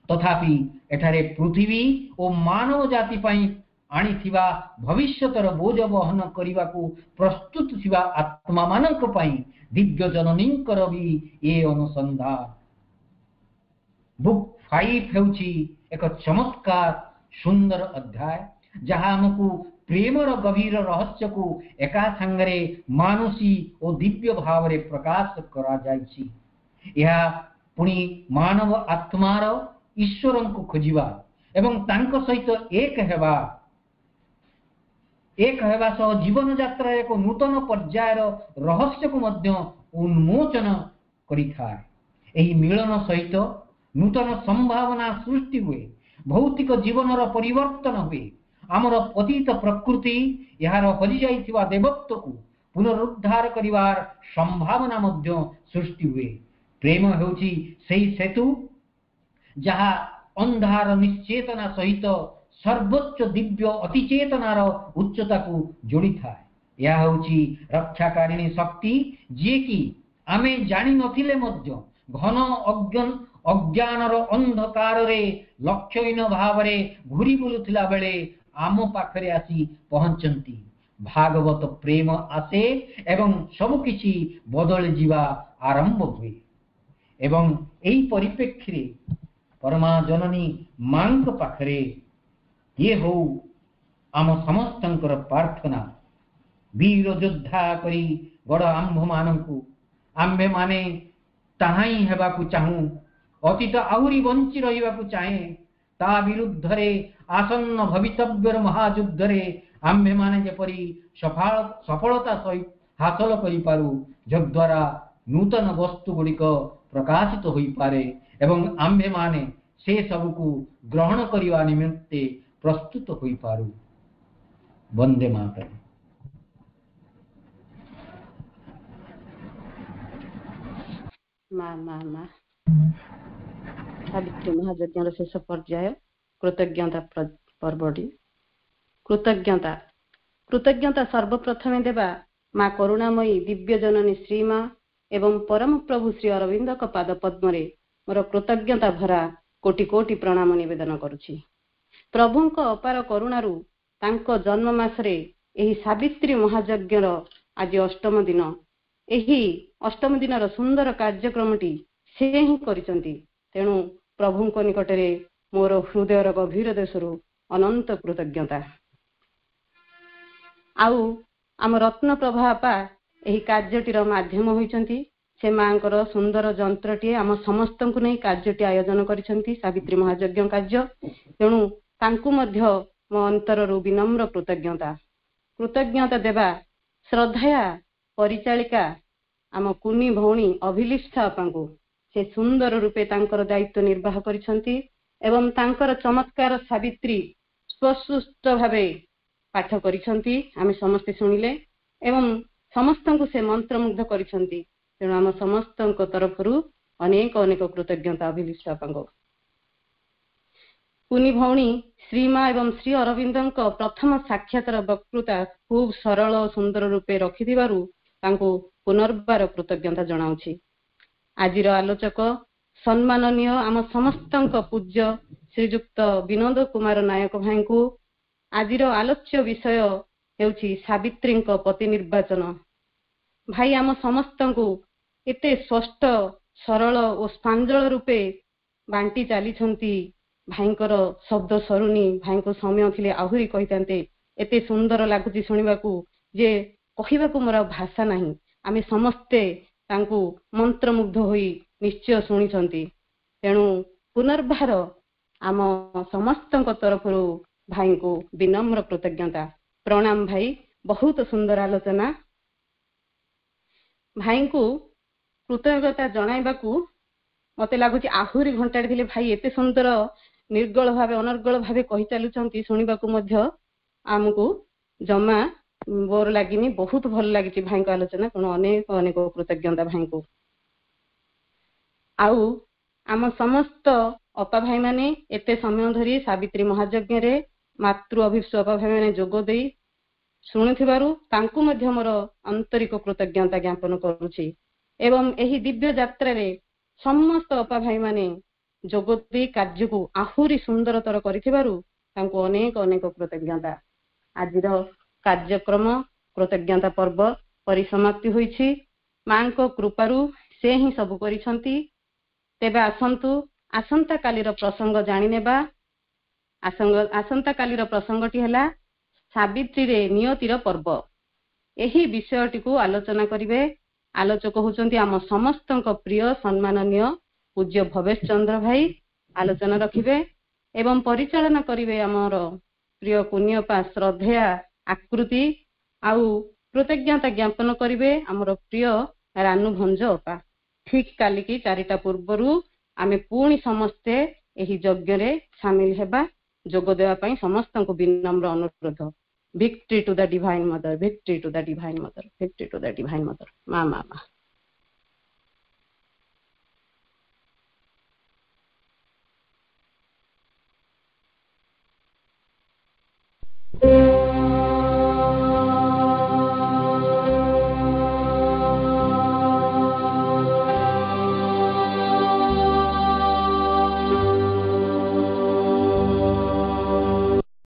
ତଥାପି ଏଠାରେ ପୃଥିବୀ ଓ ମାନବ ଜାତି ପାଇଁ ଆଣିଥିବା ଭବିଷ୍ୟତର ବୋଝ ବହନ କରିବାକୁ ପ୍ରସ୍ତୁତ ଥିବା ଆତ୍ମାମାନଙ୍କ ପାଇଁ ଦିବ୍ୟ ଜନନୀଙ୍କର ବି ଏ ଅନୁସନ୍ଧାନ। ବୁକ୍ 5 ହେଉଛି ଏକ ଚମତ୍କାର ସୁନ୍ଦର ଅଧ୍ୟାୟ, ଯାହା ଆମକୁ ପ୍ରେମର ଗଭୀର ରହସ୍ୟକୁ ଏକା ସାଙ୍ଗରେ ମାନୁଷୀ ଓ ଦିବ୍ୟ ଭାବରେ ପ୍ରକାଶ କରାଯାଇଛି। ଏହା ପୁଣି ମାନବ ଆତ୍ମାର ଈଶ୍ୱରଙ୍କୁ ଖୋଜିବା ଏବଂ ତାଙ୍କ ସହିତ ଏକ ହେବା ସହ ଜୀବନଯାତ୍ରାର ଏକ ନୂତନ ପର୍ଯ୍ୟାୟର ରହସ୍ୟକୁ ମଧ୍ୟ ଉନ୍ମୋଚନ କରିଥାଏ। ଏହି ମିଳନ ସହିତ ନୂତନ ସମ୍ଭାବନା ସୃଷ୍ଟି ହୁଏ, ଭୌତିକ ଜୀବନର ପରିବର୍ତ୍ତନ ହୁଏ। ଆମର ପତିତ ପ୍ରକୃତି ଏହାର ହଜିଯାଇଥିବା ଦେବତ୍ୱକୁ ପୁନରୁଦ୍ଧାର କରିବାର ସମ୍ଭାବନା ମଧ୍ୟ ସୃଷ୍ଟି ହୁଏ। ପ୍ରେମ ହେଉଛି ସେହି ସେତୁ ଯାହା ଅନ୍ଧାର ନିଶ୍ଚେତନା ସହିତ ସର୍ବୋଚ୍ଚ ଦିବ୍ୟ ଅତିଚେତନାର ଉଚ୍ଚତାକୁ ଯୋଡ଼ିଥାଏ। ଏହା ହେଉଛି ରକ୍ଷାକାରିଣୀ ଶକ୍ତି, ଯିଏକି ଆମେ ଜାଣିନଥିଲେ ମଧ୍ୟ ଘନ ଅଜ୍ଞାନର ଅନ୍ଧକାରରେ ଲକ୍ଷ୍ୟହୀନ ଭାବରେ ଘୁରି ବୁଲୁଥିଲା ବେଳେ ଆମ ପାଖରେ ଆସି ପହଞ୍ଚନ୍ତି। ଭାଗବତ ପ୍ରେମ ଆସେ ଏବଂ ସବୁକିଛି ବଦଳି ଯିବା ଆରମ୍ଭ ହୁଏ। ଏବଂ ଏହି ପରିପ୍ରେକ୍ଷୀରେ ପରମା ଜନନୀ ମାଙ୍କ ପାଖରେ ଇଏ ହଉ ଆମ ସମସ୍ତଙ୍କର ପ୍ରାର୍ଥନା। ବୀର ଯୋଦ୍ଧା କରି ବଡ଼ ଆମ୍ଭମାନଙ୍କୁ ଆମ୍ଭେମାନେ ତାହା ହିଁ ହେବାକୁ ଚାହୁଁ। ଅତୀତ ଆହୁରି ବଞ୍ଚି ରହିବାକୁ ଚାହେଁ। ତା ବିରୁଦ୍ଧରେ ଆସନ୍ନ ଭବିତବ୍ୟର ମହାଯୁଦ୍ଧରେ ଆମ୍ଭେମାନେ ଯେପରି ସଫଳତା ହାସଲ କରିପାରୁ, ଯଦ୍ୱାରା ନୂତନ ବସ୍ତୁ ଗୁଡ଼ିକ ପ୍ରକାଶିତ ହୋଇପାରେ ଏବଂ ଆମ୍ଭେମାନେ ସେ ସବୁକୁ ଗ୍ରହଣ କରିବା ନିମନ୍ତେ ପ୍ରସ୍ତୁତ ହୋଇପାରୁ। ବନ୍ଦେ ମାତରମ୍। ମା ସାବିତ୍ରୀ ମହାଯଜ୍ଞର ଶେଷ ପର୍ଯ୍ୟାୟ କୃତଜ୍ଞତା ପର୍ବଟି। କୃତଜ୍ଞତା ସର୍ବପ୍ରଥମେ ଦେବା ମା କରୁଣାମୟୀ ଦିବ୍ୟ ଜନନୀ ଶ୍ରୀମା ଏବଂ ପରମ ପ୍ରଭୁ ଶ୍ରୀ ଅରବିନ୍ଦଙ୍କ ପାଦ ପଦ୍ମରେ ମୋର କୃତଜ୍ଞତା ଭରା କୋଟି କୋଟି ପ୍ରଣାମ ନିବେଦନ କରୁଛି। ପ୍ରଭୁଙ୍କ ଅପାର କରୁଣାରୁ ତାଙ୍କ ଜନ୍ମ ମାସରେ ଏହି ସାବିତ୍ରୀ ମହାଯଜ୍ଞର ଆଜି ଅଷ୍ଟମ ଦିନ। ଏହି ଅଷ୍ଟମ ଦିନର ସୁନ୍ଦର କାର୍ଯ୍ୟକ୍ରମଟି ସେ ହିଁ କରିଛନ୍ତି। ତେଣୁ ପ୍ରଭୁଙ୍କ ନିକଟରେ ମୋର ହୃଦୟର ଗଭୀର ଦେଶରୁ ଅନନ୍ତ କୃତଜ୍ଞତା। ଆଉ ଆମ ରତ୍ନପ୍ରଭା ଆପା ଏହି କାର୍ଯ୍ୟଟିର ମାଧ୍ୟମ ହୋଇଛନ୍ତି। ସେ ମାଙ୍କର ସୁନ୍ଦର ଯନ୍ତ୍ରଟିଏ ଆମ ସମସ୍ତଙ୍କୁ ନେଇ କାର୍ଯ୍ୟଟି ଆୟୋଜନ କରିଛନ୍ତି, ସାବିତ୍ରୀ ମହାଯଜ୍ଞ କାର୍ଯ୍ୟ। ତେଣୁ ତାଙ୍କୁ ମଧ୍ୟ ମୋ ଅନ୍ତରରୁ ବିନମ୍ର କୃତଜ୍ଞତା ଦେବା ଶ୍ରଦ୍ଧାୟା ପରିଚାଳିକା ଆମ କୁନି ଭଉଣୀ ଅଭିଲିପ୍ସା ଅପାଙ୍କୁ। ସେ ସୁନ୍ଦର ରୂପେ ତାଙ୍କର ଦାୟିତ୍ୱ ନିର୍ବାହ କରିଛନ୍ତି ଏବଂ ତାଙ୍କର ଚମତ୍କାର ସାବିତ୍ରୀ ସ୍ପଷ୍ଟ ଭାବେ ପାଠ କରିଛନ୍ତି। ଆମେ ସମସ୍ତେ ଶୁଣିଲେ ଏବଂ ସମସ୍ତଙ୍କୁ ସେ ମନ୍ତ୍ରମୁଗ୍ଧ କରିଛନ୍ତି। ତେଣୁ ଆମ ସମସ୍ତଙ୍କ ତରଫରୁ ଅନେକ ଅନେକ କୃତଜ୍ଞତା ଅଭିଲିପ୍ସା ଅପାଙ୍କୁ। କୁନି ଭଉଣୀ ଶ୍ରୀମା ଏବଂ ଶ୍ରୀ ଅରବିନ୍ଦଙ୍କ ପ୍ରଥମ ସାକ୍ଷାତର ବକ୍ତୃତା ଖୁବ୍ ସରଳ ଓ ସୁନ୍ଦର ରୂପେ ରଖିଥିବାରୁ ତାଙ୍କୁ ପୁନର୍ବାର କୃତଜ୍ଞତା ଜଣାଉଛି। ଆଜିର ଆଲୋଚକ ସମ୍ମାନନୀୟ ଆମ ସମସ୍ତଙ୍କ ପୂଜ୍ୟ ଶ୍ରୀଯୁକ୍ତ ବିନୋଦ କୁମାର ନାୟକ ଭାଇଙ୍କୁ ଆଜିର ଆଲୋଚ୍ୟ ବିଷୟ ହେଉଛି ସାବିତ୍ରୀଙ୍କ ପତି ନିର୍ବାଚନ। ଭାଇ ଆମ ସମସ୍ତଙ୍କୁ ଏତେ ସ୍ପଷ୍ଟ ସରଳ ଓ ସ୍ପାଞ୍ଜଳ ରୂପେ ବାଣ୍ଟି ଚାଲିଛନ୍ତି। ଭାଇଙ୍କର ଶବ୍ଦ ସରୁନି, ଭାଇଙ୍କ ସମୟ ଥିଲେ ଆହୁରି କହିଥାନ୍ତେ। ଏତେ ସୁନ୍ଦର ଲାଗୁଛି ଶୁଣିବାକୁ ଯେ କହିବାକୁ ମୋର ଆଉ ଭାଷା ନାହିଁ। ଆମେ ସମସ୍ତେ ତାଙ୍କୁ ମନ୍ତ୍ରମୁଗ୍ଧ ହୋଇ ନିଶ୍ଚୟ ଶୁଣିଛନ୍ତି। ତେଣୁ ପୁନର୍ବାର ଆମ ସମସ୍ତଙ୍କ ତରଫରୁ ଭାଇଙ୍କୁ ବିନମ୍ର କୃତଜ୍ଞତା। ପ୍ରଣାମ ଭାଇ, ବହୁତ ସୁନ୍ଦର ଆଲୋଚନା। ଭାଇଙ୍କୁ କୃତଜ୍ଞତା ଜଣାଇବାକୁ ମତେ ଲାଗୁଛି ଆହୁରି ଘଣ୍ଟାଟେ ଥିଲେ। ଭାଇ ଏତେ ସୁନ୍ଦର ନିର୍ଗଳ ଭାବେ ଅନର୍ଗଳ ଭାବେ କହି ଚାଲୁଛନ୍ତି, ଶୁଣିବାକୁ ମଧ୍ୟ ଆମକୁ ଜମା ବୋର ଲାଗିନି। ବହୁତ ଭଲ ଲାଗିଛି ଭାଇଙ୍କ ଆଲୋଚନା। ତେଣୁ ଅନେକ ଅନେକ କୃତଜ୍ଞତା ଭାଇଙ୍କୁ। ଆଉ ଆମ ସମସ୍ତ ଅପା ଭାଇମାନେ ଏତେ ସମୟ ଧରି ସାବିତ୍ରୀ ମହାଯଜ୍ଞରେ ମାତୃ ଅଭିପ୍ସ ଅପା ଭାଇମାନେ ଯୋଗ ଦେଇ ଶୁଣୁଥିବାରୁ ତାଙ୍କୁ ମଧ୍ୟ ମୋର ଆନ୍ତରିକ କୃତଜ୍ଞତା ଜ୍ଞାପନ କରୁଛି। ଏବଂ ଏହି ଦିବ୍ୟ ଯାତ୍ରାରେ ସମସ୍ତ ଅପା ଭାଇମାନେ ଯୋଗ ଦେଇ କାର୍ଯ୍ୟକୁ ଆହୁରି ସୁନ୍ଦରତର କରିଥିବାରୁ ତାଙ୍କୁ ଅନେକ ଅନେକ କୃତଜ୍ଞତା। ଆଜିର କାର୍ଯ୍ୟକ୍ରମ କୃତଜ୍ଞତା ପର୍ବ ପରିସମାପ୍ତି ହୋଇଛି। ମାଙ୍କ କୃପାରୁ ସେ ହିଁ ସବୁ କରିଛନ୍ତି। ତେବେ ଆସନ୍ତୁ ଆସନ୍ତା କାଲିର ପ୍ରସଙ୍ଗ ଜାଣିନେବା। ଆସନ୍ତା କାଲିର ପ୍ରସଙ୍ଗଟି ହେଲା ସାବିତ୍ରୀରେ ନିୟତିର ପର୍ବ। ଏହି ବିଷୟଟିକୁ ଆଲୋଚନା କରିବେ। ଆଲୋଚକ ହେଉଛନ୍ତି ଆମ ସମସ୍ତଙ୍କ ପ୍ରିୟ ସମ୍ମାନନୀୟ ପୂଜ୍ୟ ଭବେଶ ଚନ୍ଦ୍ର ଭାଇ ଆଲୋଚନା ରଖିବେ ଏବଂ ପରିଚାଳନା କରିବେ ଆମର ପ୍ରିୟ କୁନିଅପା ଶ୍ରଦ୍ଧେୟା ଆକୃତି। ଆଉ କୃତଜ୍ଞତା ଜ୍ଞାପନ କରିବେ ଆମର ପ୍ରିୟ ରାନୁ ଭଞ୍ଜ ଅପା। ଠିକ କାଲିକି 4ଟା ପୂର୍ବରୁ ଆମେ ପୁଣି ସମସ୍ତେ ଏହି ଯଜ୍ଞରେ ସାମିଲ ହେବା। ଯୋଗ ଦେବା ପାଇଁ ସମସ୍ତଙ୍କୁ ବିନମ୍ର ଅନୁରୋଧ। Victory to the divine mother, victory to the divine mother, victory to the divine mother. ମା ମା ମା।